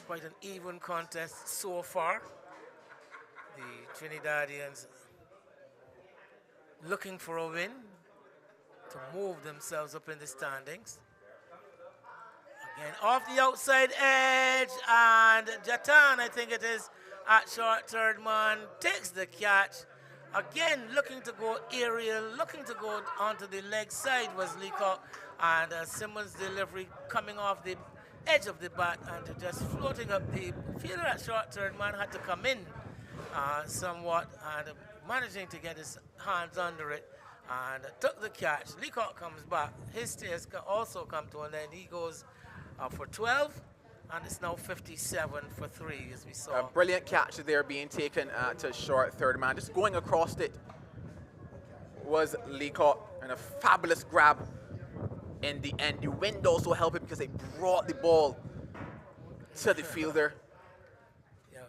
Quite an even contest so far. The Trinidadians looking for a win to move themselves up in the standings. Again, off the outside edge, and Jatan, I think it is, at short third man, takes the catch. Again, looking to go aerial, looking to go onto the leg side was Leacock, and Simmons' delivery coming off the edge of the bat and just floating up. The fielder at short third man had to come in somewhat and managing to get his hands under it and took the catch. Leacock comes back. His stays also come to an end. He goes for 12, and it's now 57 for 3 as we saw. A brilliant catch there being taken to short third man. Just going across it was Leacock, and a fabulous grab in the end. The wind also helped him because they brought the ball to the fielder. Yeah,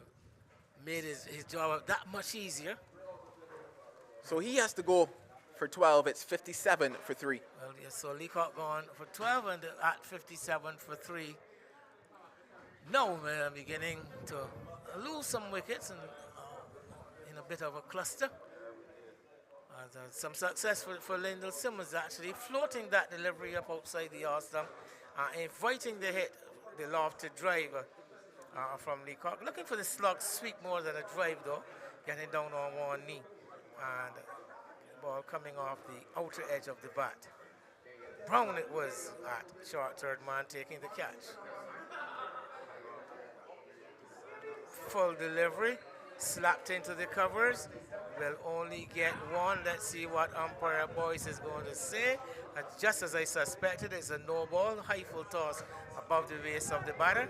made his job that much easier. So he has to go for 12. It's 57 for 3. Well, yes, so Leacock gone for 12 and at 57 for 3. Now we're beginning to lose some wickets and in a bit of a cluster. Some success for Lyndall Simmons actually, floating that delivery up outside the arm stump, inviting the hit, the lofted drive from Leacock. Looking for the slug sweep more than a drive though, getting down on one knee. And the ball coming off the outer edge of the bat. Brown it was at short third man taking the catch. Full delivery, slapped into the covers. Will only get one. Let's see what umpire Boyce is going to say. And just as I suspected, it's a no ball, high full toss above the waist of the batter.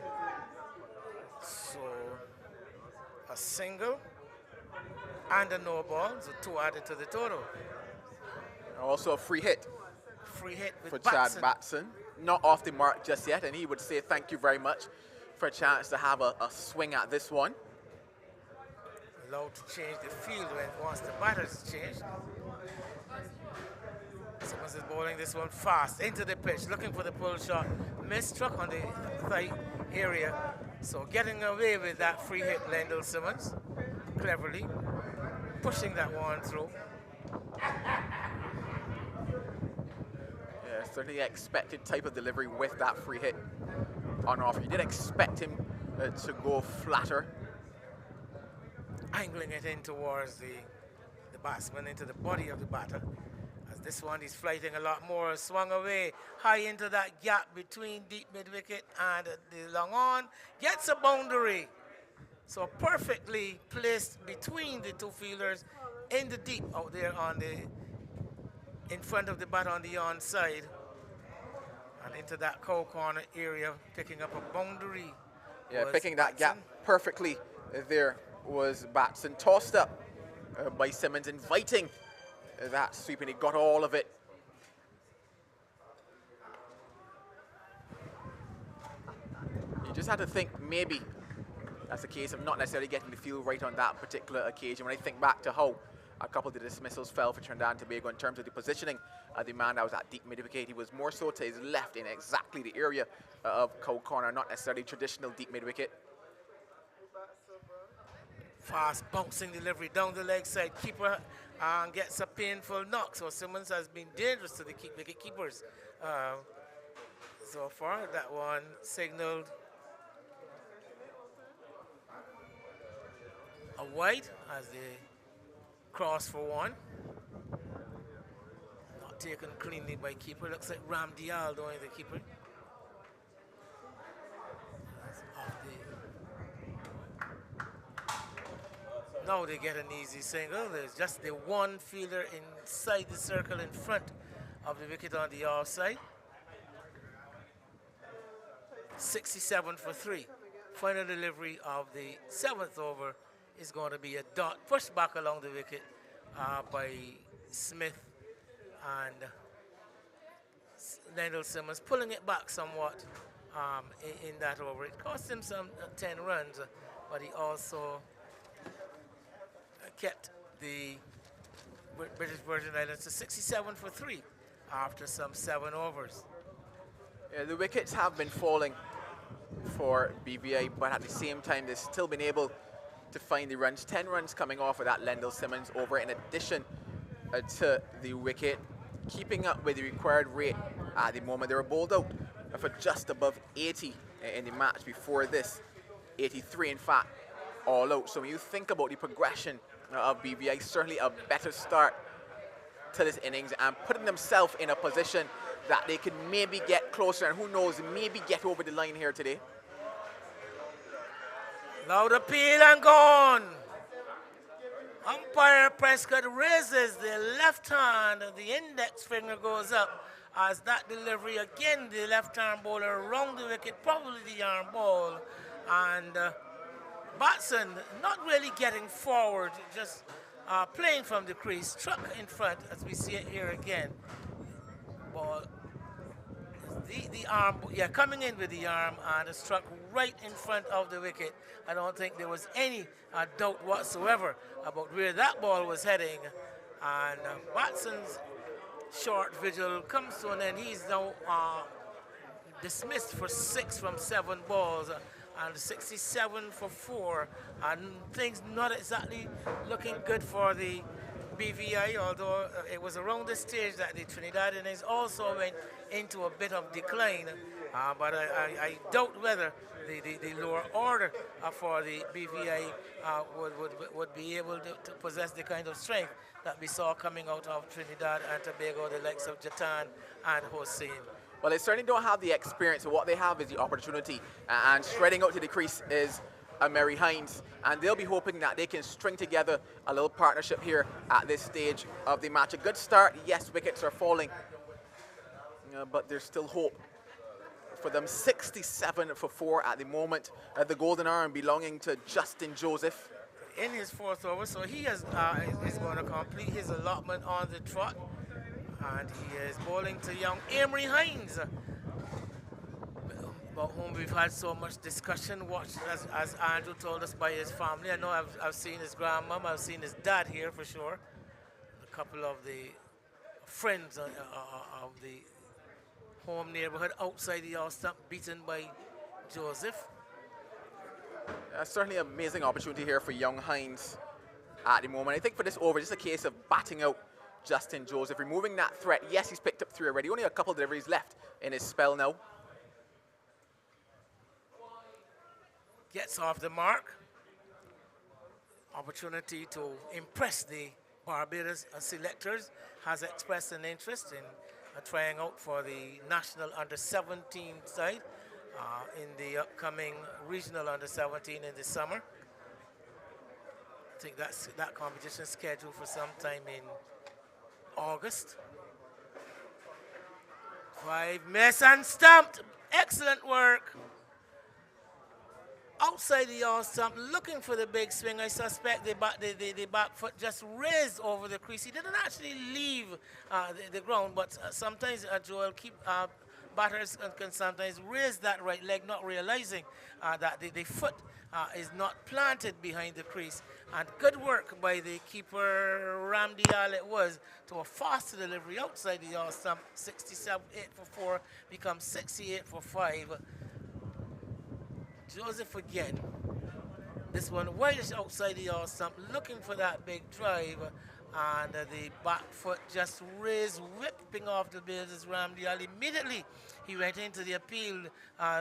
So a single and a no ball, so 2 added to the total. Also a free hit. Free hit with for Batson. Chad Batson. Not off the mark just yet, and he would say thank you very much for a chance to have a swing at this one. Allowed to change the field once the batter's changed. Simmons is bowling this one fast into the pitch, looking for the pull shot. Struck on the thigh area. So getting away with that free hit, Lyndall Simmons, cleverly pushing that one through. Yeah, certainly expected type of delivery with that free hit on offer. You did expect him to go flatter. Angling it in towards the batsman, into the body of the batter. As this one, he's flighting a lot more, swung away high into that gap between deep mid-wicket and the long on. Gets a boundary. So perfectly placed between the two fielders in the deep out there on in front of the bat on the on side. And into that cow corner area, picking up a boundary. Yeah, picking that gap perfectly there was Batson, tossed up by Simmons, inviting that sweep, and he got all of it. You just had to think maybe that's a case of not necessarily getting the feel right on that particular occasion. When I think back to how a couple of the dismissals fell for Trinidad and Tobago in terms of the positioning of the man that was at deep mid wicket, he was more so to his left in exactly the area of cow corner, not necessarily traditional deep mid wicket. Fast bouncing delivery down the leg side. Keeper gets a painful knock. So Simmons has been dangerous to the wicket keepers so far. That one signaled a wide as they cross for one. Not taken cleanly by keeper. Looks like Ram Dial doing the keeper. Now they get an easy single. There's just the one fielder inside the circle in front of the wicket on the offside. 67 for 3. Final delivery of the 7th over is going to be a dot pushed back along the wicket by Smith and Lendl Simmons, pulling it back somewhat in that over. It cost him some 10 runs, but he also kept the British Virgin Islands to 67 for 3 after some 7 overs. Yeah, the wickets have been falling for BVI, but at the same time they've still been able to find the runs. 10 runs coming off of that Lendl Simmons over in addition to the wicket, keeping up with the required rate at the moment. They were bowled out for just above 80 in the match before this, 83 in fact, all out. So when you think about the progression of BVI, certainly a better start to this innings and putting themselves in a position that they could maybe get closer and who knows, maybe get over the line here today. Loud appeal and gone. Umpire Prescott raises the left hand, the index finger goes up as that delivery again, the left arm bowler around the wicket, probably the arm ball, and Batson not really getting forward, just playing from the crease, struck in front as we see it here again. Ball, the arm, yeah, coming in with the arm and struck right in front of the wicket. I don't think there was any doubt whatsoever about where that ball was heading. And Batson's short vigil comes to an end. He's now dismissed for 6 from 7 balls. And 67 for 4, and things not exactly looking good for the BVI, although it was around this stage that the Trinidad innings also went into a bit of decline, but I doubt whether the lower order for the BVI would be able to possess the kind of strength that we saw coming out of Trinidad and Tobago, the likes of Jatan and Hossein. Well, they certainly don't have the experience. So what they have is the opportunity. And shredding out to the crease is Mary Hines. And they'll be hoping that they can string together a little partnership here at this stage of the match. A good start. Yes, wickets are falling. But there's still hope for them. 67 for 4 at the moment. The golden arm belonging to Justin Joseph. In his 4th over, so he is going to complete his allotment on the trot. And he is bowling to young Amory Hines, about whom we've had so much discussion, watched as Andrew told us by his family. I know I've seen his grandmom, I've seen his dad here for sure. A couple of the friends of the home neighborhood outside the off-stump beaten by Joseph. Certainly an amazing opportunity here for young Hines at the moment. I think for this over, just a case of batting out Justin Joseph, removing that threat. Yes, he's picked up 3 already. Only a couple of deliveries left in his spell now. Gets off the mark. Opportunity to impress the Barbados selectors. Has expressed an interest in trying out for the national under-17 side in the upcoming regional under-17 in the summer. I think that competition scheduled for some time in August. 5 miss and stumped. Excellent work. Outside the off stump, looking for the big swing. I suspect the back foot just raised over the crease. He didn't actually leave the ground, but sometimes Joel batters can sometimes raise that right leg, not realizing that the foot is not planted behind the crease. And good work by the keeper, Ramdial it was, to a faster delivery outside the yard stump. 67, 8 for 4, becomes 68 for 5. Joseph again. This one wide outside the yard stump, looking for that big drive. And the back foot just raised, whipping off the bases. Ramdial immediately he went into the appeal,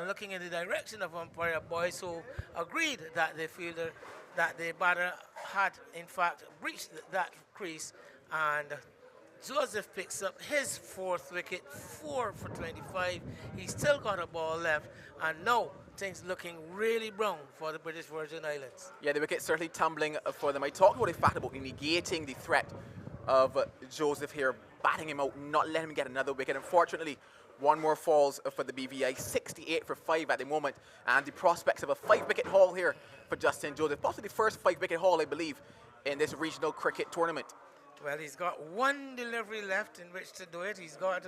looking in the direction of umpire Boyce, who agreed that the fielder, that the batter had in fact breached that crease, and Joseph picks up his 4th wicket, 4 for 25. He's still got a ball left, and now things looking really brown for the British Virgin Islands. Yeah, the wicket certainly tumbling for them. I talked about the fact about negating the threat of Joseph here, batting him out, not letting him get another wicket. Unfortunately, one more falls for the BVI, 68 for 5 at the moment, and the prospects of a 5-wicket haul here for Justin Joseph. Possibly the first 5-wicket haul, I believe, in this regional cricket tournament. Well, he's got one delivery left in which to do it. He's got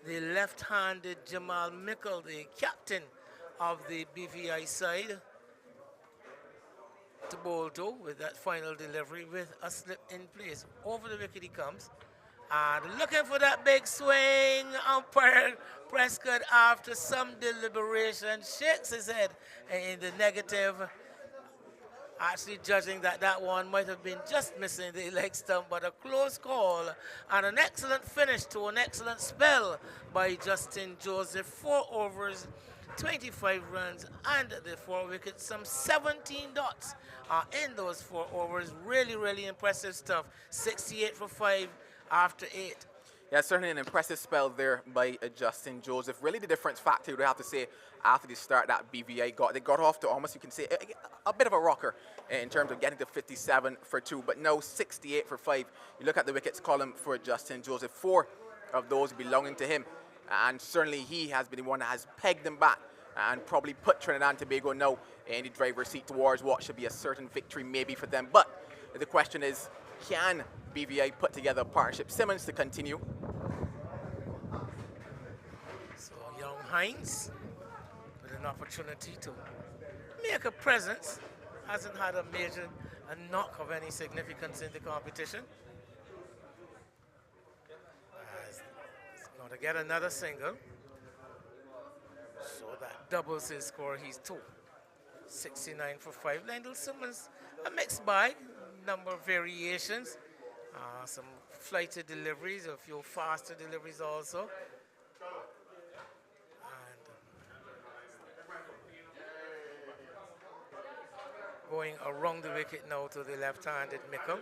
the left-handed Jamal Mickle, the captain of the BVI side, to bowl to with that final delivery with a slip in place. Over the wicket he comes. And looking for that big swing, umpire Prescott, after some deliberation, shakes his head in the negative, actually judging that that one might have been just missing the leg stump, but a close call and an excellent finish to an excellent spell by Justin Joseph. 4 overs, 25 runs, and the 4 wickets. Some 17 dots are in those 4 overs. Really, really impressive stuff. 68 for 5 after 8. Yeah, certainly an impressive spell there by Justin Joseph. Really the difference factor, you would have to say, after the start that BVI got. They got off to almost, you can say, a bit of a rocker in terms of getting to 57 for 2, but now 68 for 5. You look at the wickets column for Justin Joseph, 4 of those belonging to him. And certainly he has been the one that has pegged them back and probably put Trinidad and Tobago now in the driver's seat towards what should be a certain victory maybe for them. But the question is, can BVI put together a partnership? Simmons to continue. So young Hines with an opportunity to make a presence. Hasn't had a knock of any significance in the competition. He's going to get another single. So that doubles his score. He's 2. 69 for 5. Lendl Simmons, a mixed bag, number of variations. Some flighted deliveries, a few faster deliveries also. And going around the wicket now to the left-handed Mickle.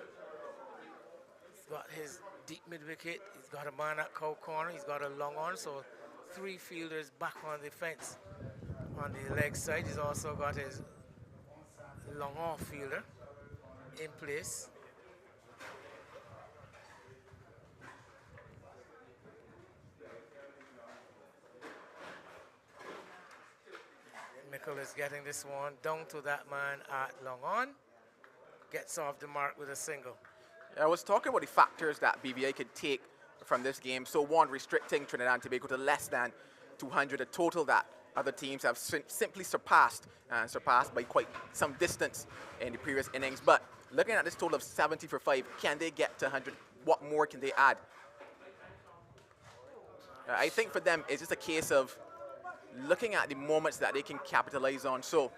He's got his deep mid-wicket. He's got a man at cow corner. He's got a long on, so 3 fielders back on the fence on the leg side. He's also got his long off fielder in place. Mickle is getting this one down to that man at long on. Gets off the mark with a single. I was talking about the factors that BVI could take from this game. So one, restricting Trinidad and Tobago to less than 200, a total that other teams have simply surpassed, and surpassed by quite some distance in the previous innings. But looking at this total of 70 for 5, can they get to 100? What more can they add? I think for them, it's just a case of looking at the moments that they can capitalize on. So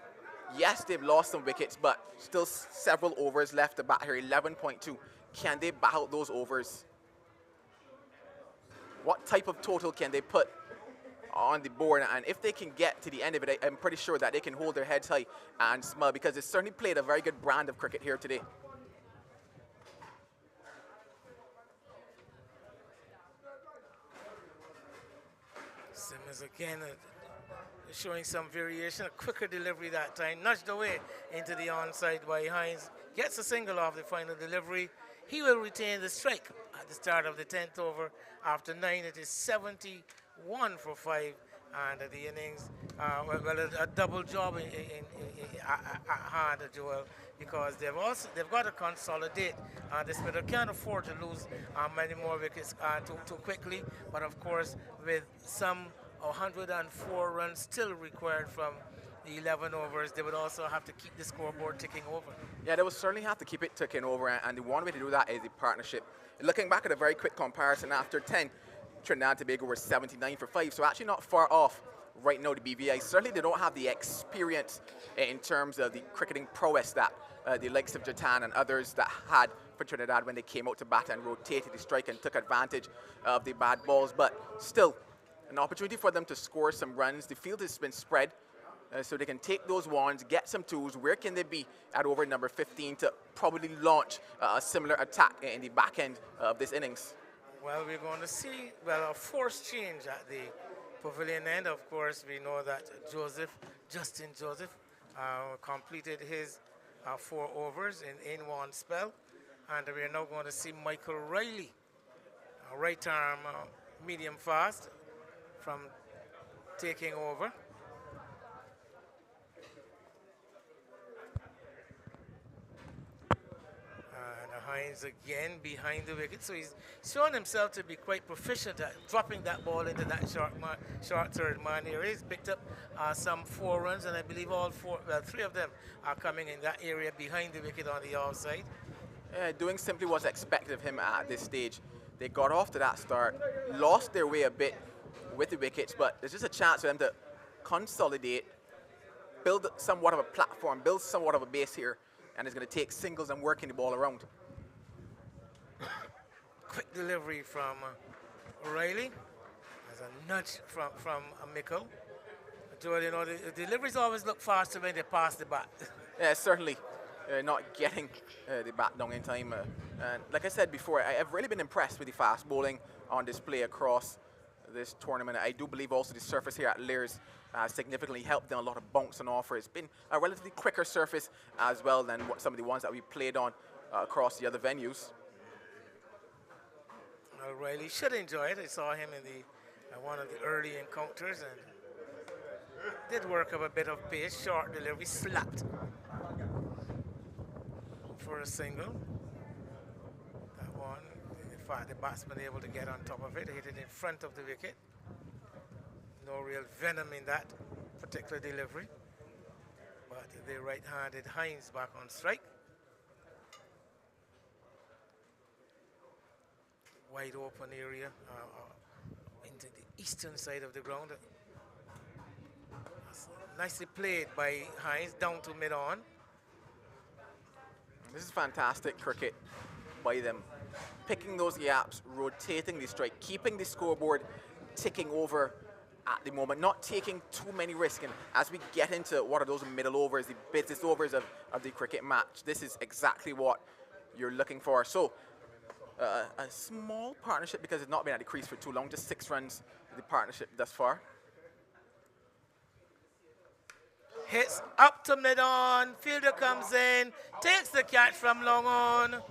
yes, they've lost some wickets, but still several overs left to bat here, 11.2. Can they bat out those overs? What type of total can they put on the board? And if they can get to the end of it, I'm pretty sure that they can hold their heads high and smile, because they certainly played a very good brand of cricket here today. Simmons again showing some variation, a quicker delivery that time, nudged away into the onside by Hines. Gets a single off the final delivery. He will retain the strike at the start of the 10th over. After 9, it is 71 for 5, and the innings, a double job at hand, Joel, because they've got to consolidate. This middle can't afford to lose many more wickets too quickly. But of course, with some 104 runs still required from the 11 overs. They would also have to keep the scoreboard ticking over. Yeah, they will certainly have to keep it ticking over, and the one way to do that is the partnership. Looking back at a very quick comparison, after 10, Trinidad and Tobago were 79 for 5, so actually not far off right now, the BVI. Certainly they don't have the experience in terms of the cricketing prowess that the likes of Jatan and others that had for Trinidad when they came out to bat and rotated the strike and took advantage of the bad balls. But still, an opportunity for them to score some runs. The field has been spread, so they can take those ones, get some twos. Where can they be at over number 15 to probably launch a similar attack in the back end of this innings? Well, we're going to see, a forced change at the pavilion end. Of course, we know that Justin Joseph, completed his 4 overs in one spell. And we're now going to see Michael Riley, right arm medium fast, from taking over. Hines again behind the wicket, so he's shown himself to be quite proficient at dropping that ball into that short third man area. He's picked up some 4 runs, and I believe 3 of them are coming in that area behind the wicket on the offside. Yeah, doing simply what's expected of him at this stage. They got off to that start, lost their way a bit with the wickets, but there's just a chance for them to consolidate, build somewhat of a platform, build somewhat of a base here, and it's going to take singles and working the ball around. Quick delivery from O'Reilly. There's a nudge from Mickle. Joel, you know, the deliveries always look faster when they pass the bat. Yeah, certainly. Not getting the bat down in time. And like I said before, I've really been impressed with the fast bowling on display across this tournament. I do believe also the surface here at Lears has significantly helped them. A lot of bounce and offer. It's been a relatively quicker surface as well than what some of the ones that we played on across the other venues. Riley should enjoy it. I saw him in one of the early encounters and did work up a bit of pace. Short delivery, slapped for a single. That one, in fact, the batsman able to get on top of it, hit it in front of the wicket. No real venom in that particular delivery. But the right-handed Hines back on strike. Wide open area into the eastern side of the ground. Nicely played by Hines, down to mid-on. This is fantastic cricket by them. Picking those gaps, rotating the strike, keeping the scoreboard ticking over at the moment, not taking too many risks. And as we get into what are those middle overs, the business overs of the cricket match, this is exactly what you're looking for. So, a small partnership because it's not been at the crease for too long, just 6 runs the partnership thus far. Hits up to mid-on, fielder comes in, takes the catch from long on.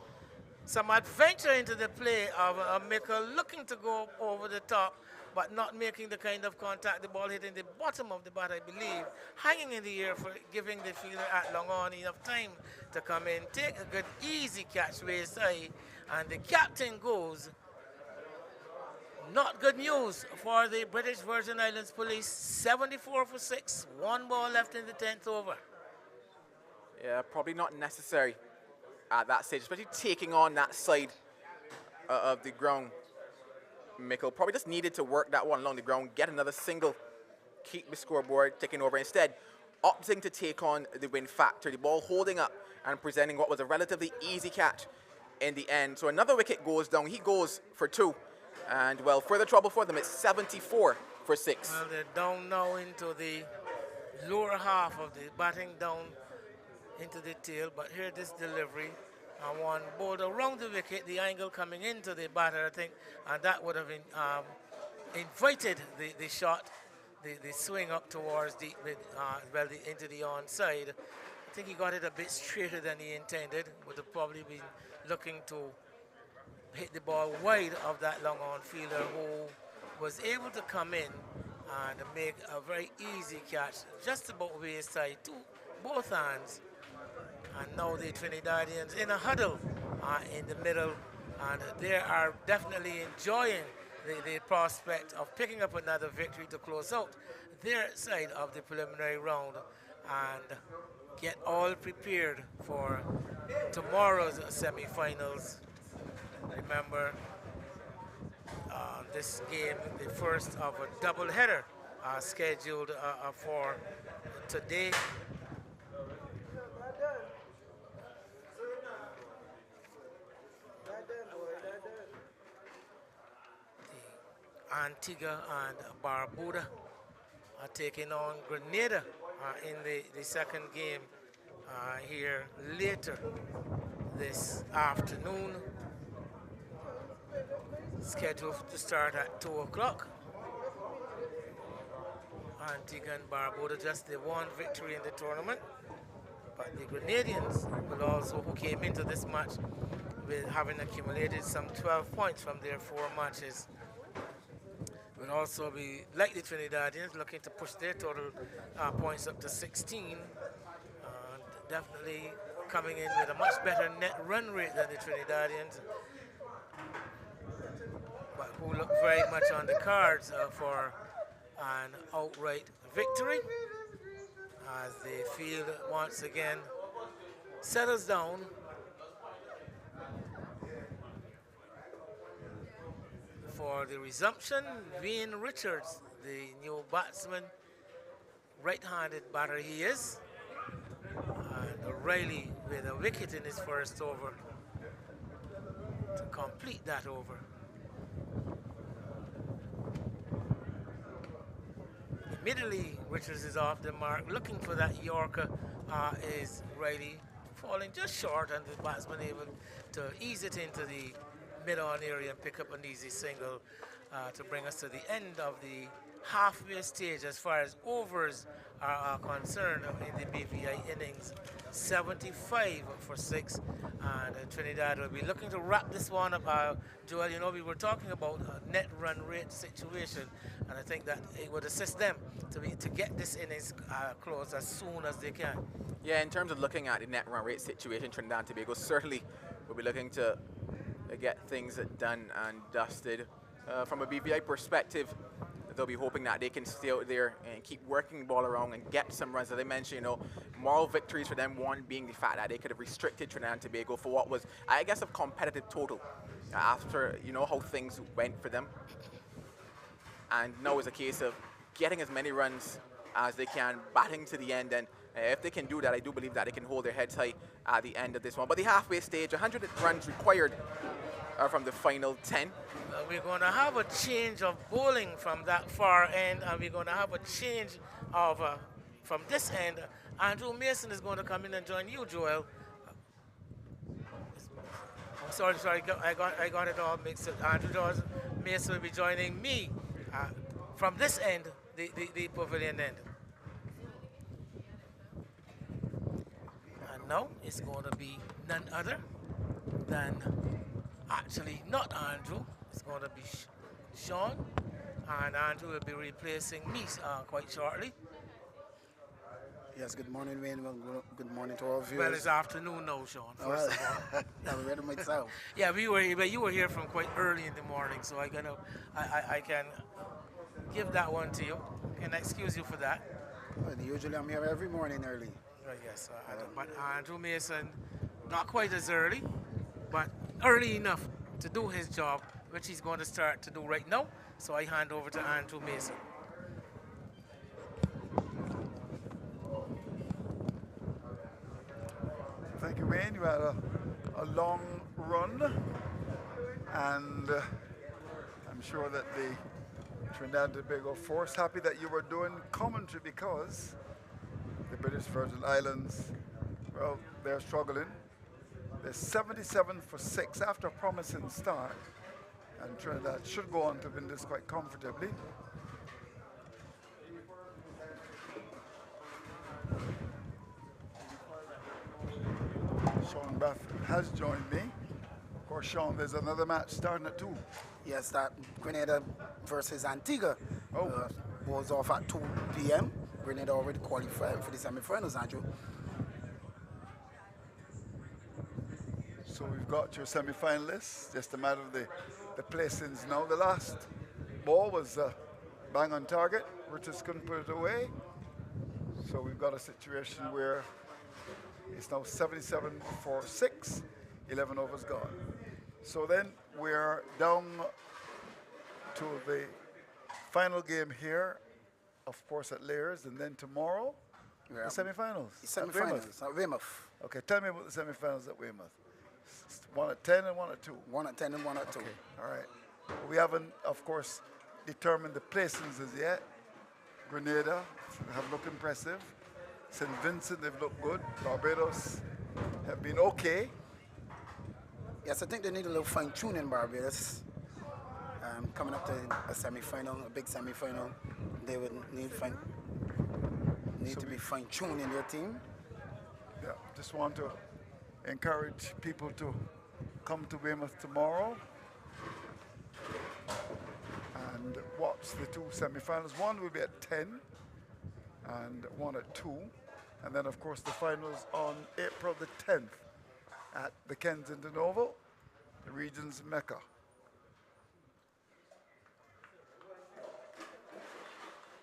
Some adventure into the play of Mickle, looking to go over the top, but not making the kind of contact. The ball hitting the bottom of the bat, I believe, hanging in the air for giving the fielder at long on enough time to come in, take a good easy catch wayside, and the captain goes. Not good news for the British Virgin Islands Police. 74 for 6, 1 ball left in the 10th over. Yeah, probably not necessary at that stage, especially taking on that side of the ground. Mickle probably just needed to work that one along the ground, get another single, keep the scoreboard ticking over. Instead, opting to take on the win factor, the ball holding up and presenting what was a relatively easy catch in the end. So another wicket goes down. He goes for 2. And, well, further trouble for them. It's 74 for 6. Well, they're down now into the lower half of the batting, down into the tail. But here, this delivery, and one bowled around the wicket, the angle coming into the batter, I think, and that would have invited the shot, the swing up towards into the onside. I think he got it a bit straighter than he intended. Would have probably been looking to hit the ball wide of that long on fielder, who was able to come in and make a very easy catch, just about wayside, to both hands. And now the Trinidadians in a huddle in the middle, and they are definitely enjoying the prospect of picking up another victory to close out their side of the preliminary round and get all prepared for tomorrow's semi-finals. Remember, this game, the first of a double-header scheduled for today. Antigua and Barbuda are taking on Grenada in the second game here later this afternoon. Scheduled to start at 2 o'clock. Antigua and Barbuda just the one victory in the tournament. But the Grenadians will also, who came into this match with having accumulated some 12 points from their 4 matches, will also be, like the Trinidadians, looking to push their total points up to 16. Definitely coming in with a much better net run rate than the Trinidadians, but who look very much on the cards for an outright victory as the field once again settles down. For the resumption, Wayne Richards, the new batsman, right-handed batter he is, and O'Reilly with a wicket in his first over to complete that over. Immediately, Richards is off the mark, looking for that Yorker. Is Riley falling just short, and the batsman able to ease it into the mid-on area and pick up an easy single to bring us to the end of the halfway stage as far as overs are concerned in the BVI innings. 75 for 6, and Trinidad will be looking to wrap this one up. Joel, you know, we were talking about a net run rate situation, and I think that it would assist them to get this innings closed as soon as they can. Yeah, in terms of looking at the net run rate situation, Trinidad and Tobago certainly will be looking to get things done and dusted. From a BVI perspective, they'll be hoping that they can stay out there and keep working the ball around and get some runs. As I mentioned, you know, moral victories for them, one being the fact that they could have restricted Trinidad and Tobago for what was, I guess, a competitive total after, you know, how things went for them. And now it's a case of getting as many runs as they can, batting to the end, and if they can do that, I do believe that they can hold their heads high at the end of this one. But the halfway stage, 100 runs required from the final 10. We're going to have a change of bowling from that far end, and we're going to have a change of from this end. Andrew Mason is going to come in and join you, Joel. Oh, sorry, I got it all mixed up. Andrew Mason will be joining me from this end, the pavilion end. And now it's going to be none other than, actually not Andrew, it's going to be Sean, and Andrew will be replacing me quite shortly. Yes, good morning, Wayne. Well, good morning to all viewers. Well, it's afternoon now, Sean, first of all. I'm ready myself. Yeah, you were here from quite early in the morning, so I can give that one to you. Can I excuse you for that? Well, usually I'm here every morning early. Yes, but Andrew Mason, not quite as early, but early enough to do his job, which he's going to start to do right now. So I hand over to Andrew Mason. Thank you, Wayne. You had a long run, and I'm sure that the Trinidad and Tobago force happy that you were doing commentary, because the British Virgin Islands, well, they're struggling. They're 77 for 6 after a promising start, and Trinidad should go on to win this quite comfortably. Sean Baffert has joined me. Of course, Sean, there's another match starting at 2. Yes, that Grenada versus Antigua was off at 2 p.m. Grenada already qualified for the semi-finals, Andrew. So we've got your semi-finalists. Just a matter of the the placings now. The last ball was bang on target. Richards couldn't put it away. So we've got a situation where it's now 77 for 6, 11 overs gone. So then we're down to the final game here, of course, at Layers, and then tomorrow, the semifinals. Semifinals at Weymouth. Okay, tell me about the semifinals at Weymouth. One at 10 and one at 2. 1 at 10 and 1 at 2. Okay, all right. We haven't, of course, determined the placings as yet. Grenada have looked impressive. St. Vincent, they've looked good. Barbados have been okay. Yes, I think they need a little fine-tuning, Barbados. Coming up to a semi-final, a big semi-final, they would need to be fine-tuning their team. Yeah, just want to encourage people to come to Weymouth tomorrow and watch the 2 semi-finals. One will be at 10 and one at 2. And then, of course, the finals on April the 10th at the Kensington Oval, the region's Mecca.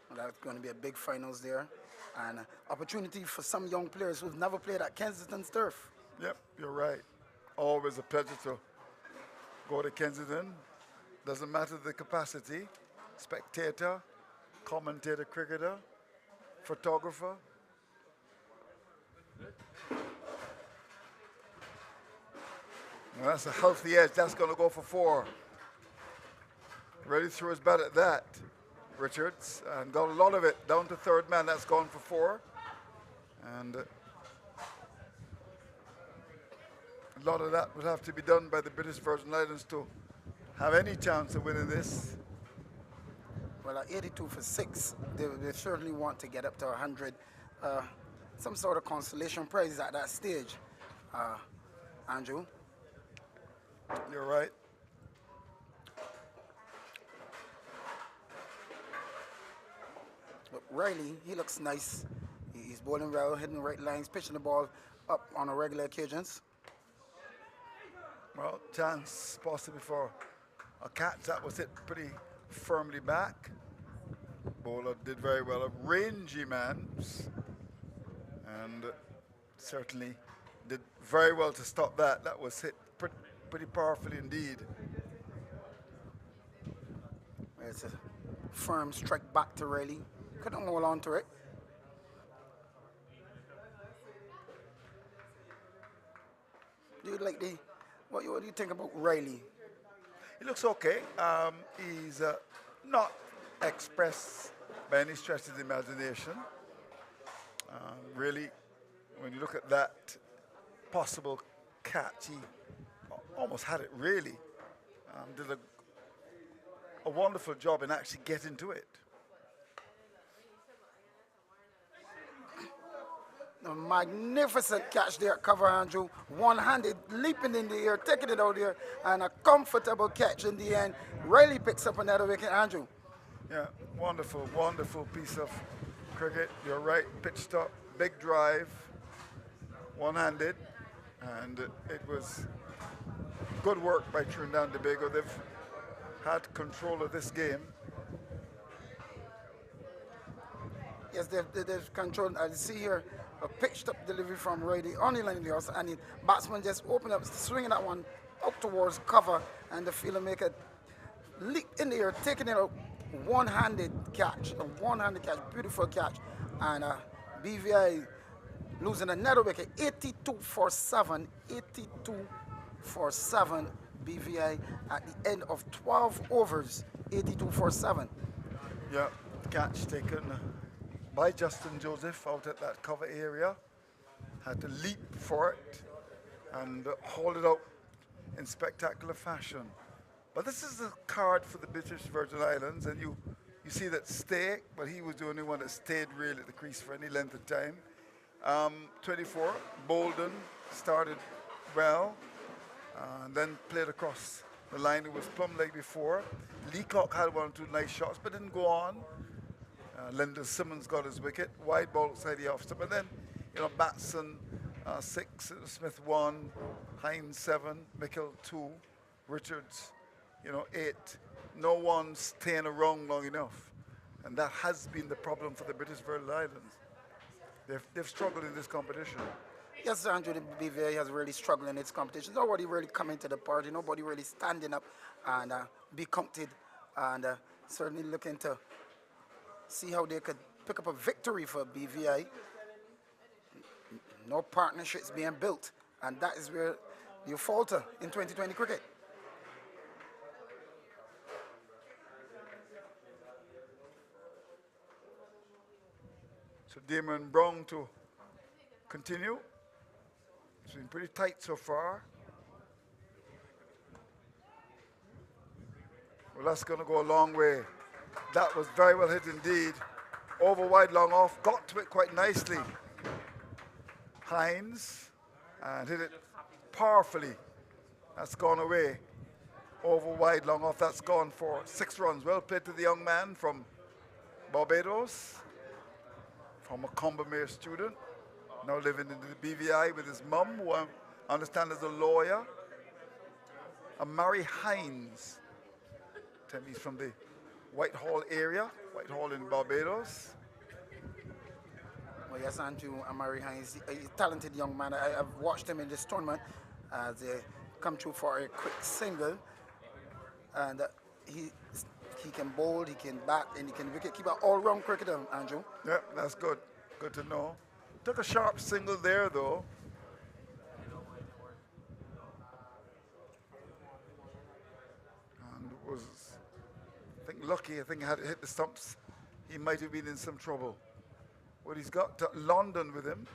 Well, that's going to be a big finals there. And opportunity for some young players who've never played at Kensington's turf. Yep, you're right. Always a pleasure to go to Kensington. Doesn't matter the capacity. Spectator, commentator, cricketer, photographer. Well, that's a healthy edge. That's going to go for 4. Ready threw his bat at that, Richards, and got a lot of it down to third man. That's gone for 4. And a lot of that would have to be done by the British Virgin Islands to have any chance of winning this. Well, at 82 for 6, they certainly want to get up to 100. Some sort of consolation prize at that stage, Andrew. You're right. But Riley, he looks nice. He's bowling well, hitting the right lines, pitching the ball up on a regular occasions. Well, chance possibly for a catch. That was hit pretty firmly back. Bowler did very well. A rangy man. And certainly did very well to stop that. That was hit pretty powerfully indeed. It's a firm strike back to Riley. Couldn't hold on to it. Do you like what do you think about Riley? He looks okay. He's not expressed by any stretch of the imagination. Really, when you look at that possible catch, he almost had it really. Did a wonderful job in actually getting to it. A magnificent catch there, cover Andrew. One-handed, leaping in the air, taking it out there, and a comfortable catch in the end. Riley picks up another wicket, Andrew. Yeah, wonderful, wonderful piece of cricket. You're right, pitched up, big drive, one-handed, and it was good work by Trinidad and Tobago. They've had control of this game. Yes, they've controlled. I see here a pitched up delivery from Riley on the line of the house, and the batsman just opened up, swinging that one up towards cover, and the fielder make a leap in the air, taking it out. One-handed catch, beautiful catch, and BVI losing another wicket, 82 for 7, 82 for 7, BVI at the end of 12 overs, 82 for 7. Yeah, catch taken by Justin Joseph out at that cover area. Had to leap for it and hold it out in spectacular fashion. But this is a card for the British Virgin Islands, and you see that Stay, but he was the only one that stayed really at the crease for any length of time. 24, Bolden started well, and then played across the line. It was plumb leg before. Leacock had 1 or 2 nice shots, but didn't go on. Lyndon Simmons got his wicket. Wide ball outside the off stump. And then, Batson 6, Smith 1, Hines 7, Mickle 2, Richards eight, no one's staying around long enough. And that has been the problem for the British Virgin Islands. They've struggled in this competition. Yes, Andrew, the BVA has really struggled in its competition. Nobody really coming to the party. Nobody really standing up and be committed and certainly looking to see how they could pick up a victory for BVI. No partnerships being built, and that is where you falter in 2020 cricket. So Damon Brown to continue. It's been pretty tight so far. Well, that's going to go a long way. That was very well hit indeed. Over wide, long off, got to it quite nicely. Hines, and hit it powerfully. That's gone away. Over wide, long off, that's gone for 6 runs. Well played to the young man from Barbados, from a Combermere student, now living in the BVI with his mum, who I understand is a lawyer. Amari Hines. Tell me he's from the Whitehall area, Whitehall in Barbados. Well, yes, Andrew Amari Hines, he's a talented young man. I've watched him in this tournament as they come through for a quick single. And he can bowl, he can bat, and he can wicket keeper, all-round cricketer, Andrew. Yeah, that's good. Good to know. Took a sharp single there, though. And was, I think, lucky. I think had it hit the stumps, he might have been in some trouble. Well, he's got London with him.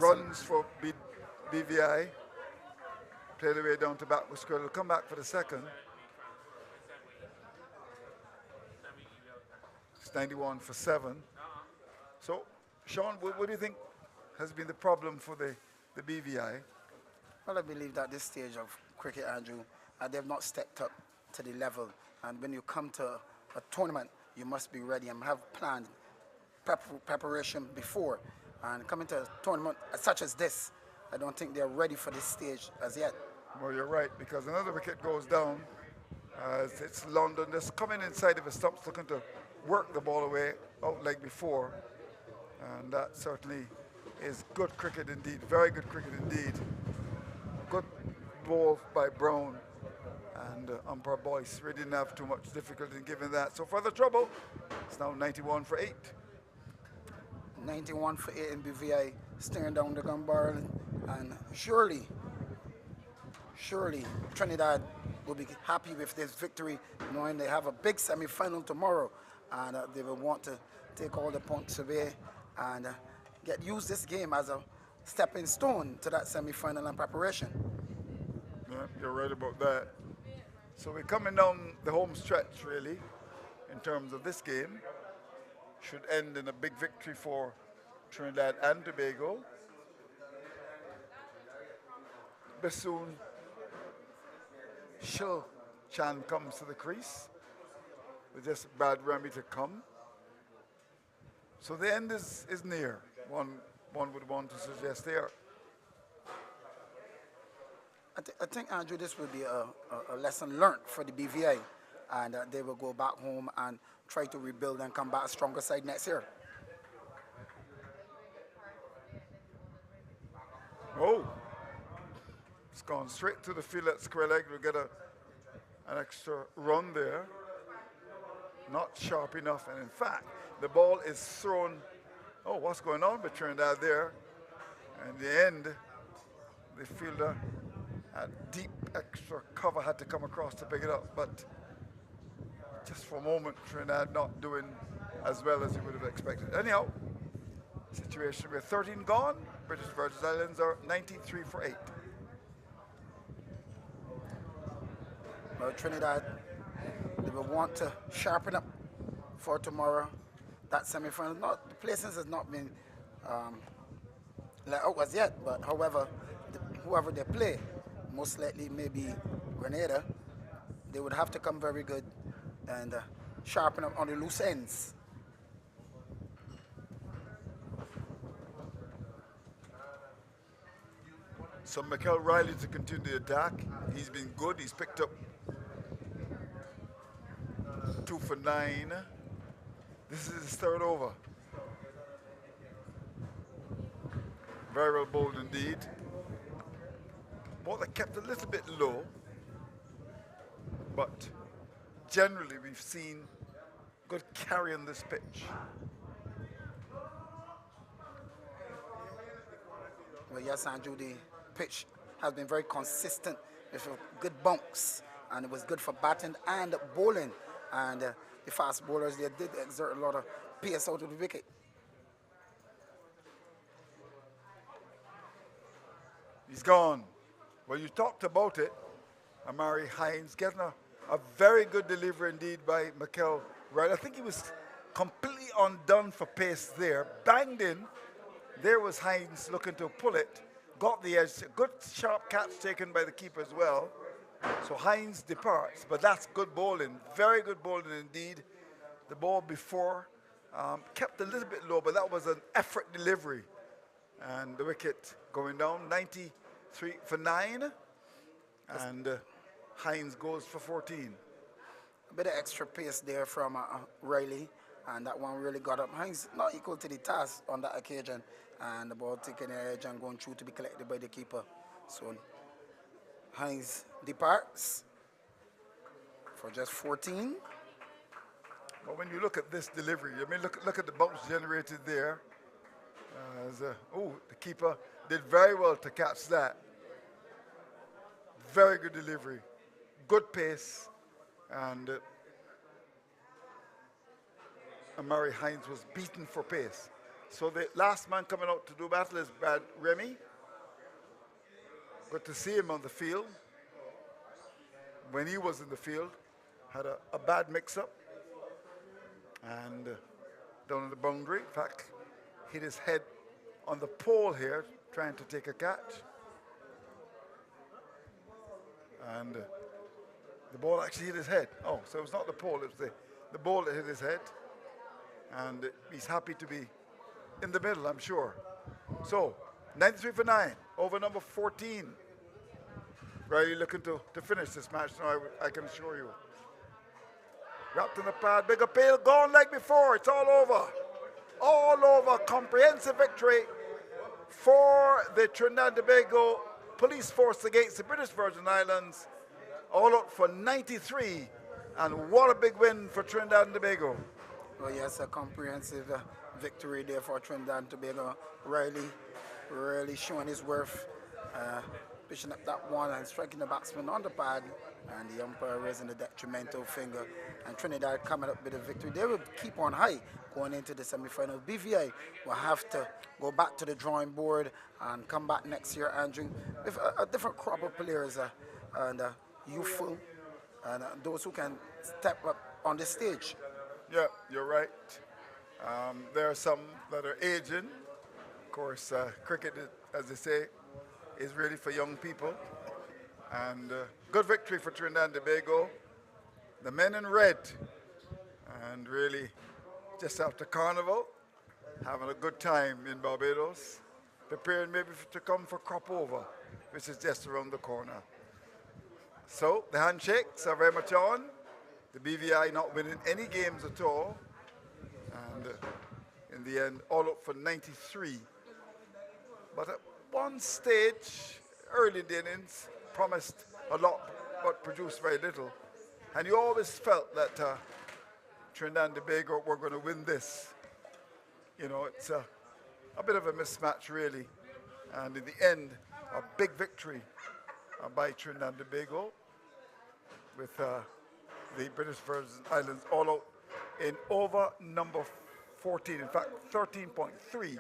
Runs for BVI. Play the way down to backward square. He'll come back for the second. It's 91 for 7. So, Sean, what do you think has been the problem for the BVI? Well, I believe that this stage of cricket, Andrew, they've not stepped up to the level. And when you come to a tournament, you must be ready and have planned preparation before. And coming to a tournament such as this, I don't think they're ready for this stage as yet. Well, you're right, because another wicket goes down. It's London just coming inside of his stumps, looking to work the ball away, out like before. And that certainly is good cricket indeed, very good cricket indeed. Good ball by Brown. And umpire Boyce really didn't have too much difficulty in giving that. So further trouble, it's now 91 for 8. 91 for 8 in BVI, staring down the gun barrel. And surely Trinidad will be happy with this victory, knowing they have a big semi-final tomorrow. And they will want to take all the points away and use this game as a stepping stone to that semi-final and preparation. Yeah, you're right about that. So we're coming down the home stretch, really, in terms of this game. Should end in a big victory for Trinidad and Tobago. Bassoon Shil Chan comes to the crease with just Brad Remy to come. So the end is near, one would want to suggest there. I think, Andrew, this will be a lesson learned for the BVA, and they will go back home and try to rebuild and come back a stronger side next year. Oh, it's gone straight to the field at square leg. We'll get an extra run there. Not sharp enough, and in fact, the ball is thrown. Oh, what's going on with Trinidad there? And in the end, the fielder at deep extra cover had to come across to pick it up, but just for a moment, Trinidad not doing as well as you would have expected. Anyhow, situation with 13 gone, British Virgin Islands are 93 for 8. Well, Trinidad, they will want to sharpen up for tomorrow. That semi-final, the placings has not been let out as yet, but however, whoever they play, most likely maybe Grenada, they would have to come very good and sharpen up on the loose ends. So Mikel Riley to continue the attack. He's been good. He's picked up 2 for 9. This is his third over. Very well bowled indeed. Ball that kept a little bit low, but generally we've seen good carry on this pitch. Well, yes, Andrew, the pitch has been very consistent with good bunks, and it was good for batting and bowling. And the fast bowlers, they did exert a lot of pace out of the wicket. He's gone. Well, you talked about it. Amari Hines getting a very good delivery indeed by Mikel Riley. I think he was completely undone for pace there. Banged in. There was Hines looking to pull it. Got the edge. Good sharp catch taken by the keeper as well. So Hines departs, but that's good bowling. Very good bowling indeed. The ball before kept a little bit low, but that was an effort delivery. And the wicket going down, 93 for 9. And Hines goes for 14. A bit of extra pace there from Riley, and that one really got up. Hines not equal to the task on that occasion, and the ball taking the edge and going through to be collected by the keeper. So Hines departs for just 14. But when you look at this delivery, I mean, look at the bounce generated there. The keeper did very well to catch that. Very good delivery, good pace, and Amari Hines was beaten for pace. So the last man coming out to do battle is Brad Remy. Good to see him on the field. When he was in the field, had a bad mix-up, and down on the boundary, in fact, hit his head on the pole here, trying to take a catch. And the ball actually hit his head. Oh, so it was not the pole, it was the ball that hit his head. And he's happy to be in the middle, I'm sure. So, 93 for 9, over number 14. Riley looking to finish this match, now I can assure you. Wrapped in the pad, big appeal, gone like before, it's all over. All over, comprehensive victory for the Trinidad and Tobago police force against the British Virgin Islands, all out for 93, and what a big win for Trinidad and Tobago. Well, yes, a comprehensive victory there for Trinidad and Tobago. Riley really showing his worth, pitching up that one and striking the batsman on the pad, and the umpire raising the detrimental finger, and Trinidad coming up with a victory. They will keep on high going into the semi-final. BVI will have to go back to the drawing board and come back next year, Andrew, with a different crop of players and youthful, and those who can step up on the stage. Yeah, you're right. There are some that are aging. Of course, cricket, as they say, is really for young people. And good victory for Trinidad and Tobago. The men in red, and really just after Carnival, having a good time in Barbados, preparing maybe to come for crop over, which is just around the corner. So the handshakes are very much on. The BVI not winning any games at all, and in the end, all up for 93. But at one stage, early in the innings, promised a lot but produced very little. And you always felt that Trinidad and Tobago were going to win this. You know, it's a bit of a mismatch, really. And in the end, a big victory by Trinidad and Tobago with the British Virgin Islands all out in over number 14. In fact, 13.3,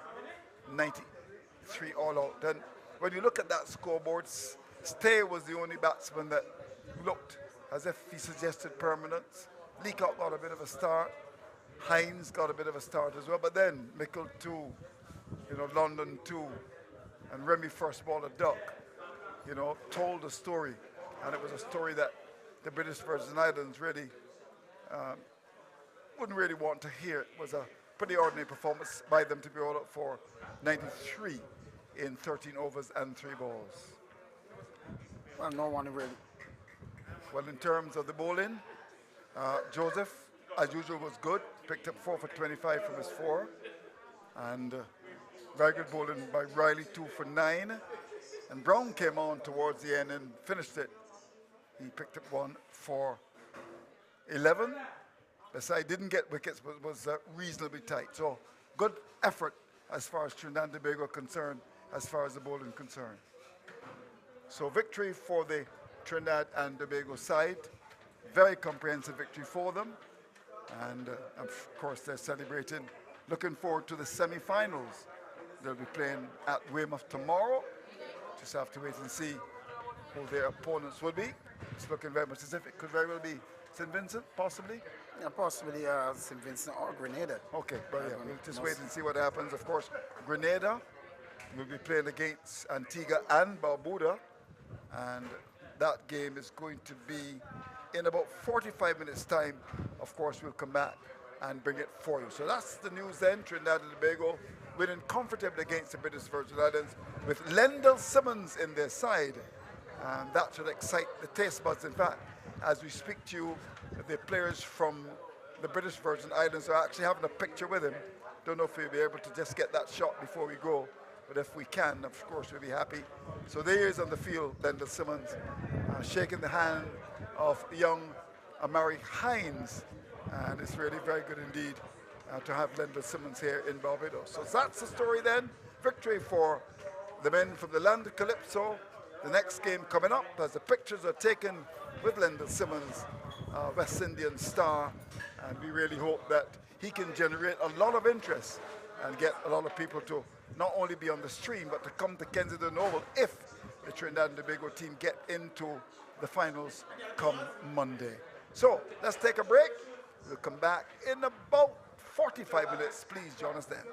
93 all out. And when you look at that scoreboard, Stay was the only batsman that looked as if he suggested permanence. Leacock got a bit of a start. Hines got a bit of a start as well. But then Mickle 2, London 2, and Remy first ball a duck, told a story. And it was a story that the British Virgin Islands really wouldn't really want to hear. It was a pretty ordinary performance by them to be all up for 93 in 13 overs and 3 balls. Well, no one really. Well, in terms of the bowling, Joseph, as usual, was good. Picked up 4 for 25 from his 4. And very good bowling by Riley, 2 for 9. And Brown came on towards the end and finished it. He picked up 1 for 11. The side didn't get wickets, but was reasonably tight. So good effort as far as Trinidad and Tobago are concerned, as far as the bowling concerned. So victory for the Trinidad and Tobago side. Very comprehensive victory for them. And of course they're celebrating. Looking forward to the semi-finals. They'll be playing at Weymouth tomorrow. Just have to wait and see who their opponents will be. It's looking very much as if it could very well be St. Vincent, possibly. Yeah, possibly St. Vincent or Grenada. Okay, but yeah, we'll just wait and see what happens. Of course, Grenada will be playing against Antigua and Barbuda. And that game is going to be in about 45 minutes' time. Of course, we'll come back and bring it for you. So that's the news then. Trinidad and Tobago winning comfortably against the British Virgin Islands with Lendl Simmons in their side. And that should excite the taste buds. In fact, as we speak to you, the players from the British Virgin Islands are actually having a picture with him. Don't know if we'll be able to just get that shot before we go, but if we can, of course, we'll be happy. So there he is on the field, Lendl Simmons, shaking the hand of young Amari Hines. And it's really very good indeed to have Lendl Simmons here in Barbados. So that's the story then. Victory for the men from the land of Calypso. The next game coming up, as the pictures are taken with Lendl Simmons, West Indian star, and we really hope that he can generate a lot of interest and get a lot of people to not only be on the stream, but to come to Kensington Oval if the Trinidad and Tobago team get into the finals come Monday. So let's take a break. We'll come back in about 45 minutes. Please join us then.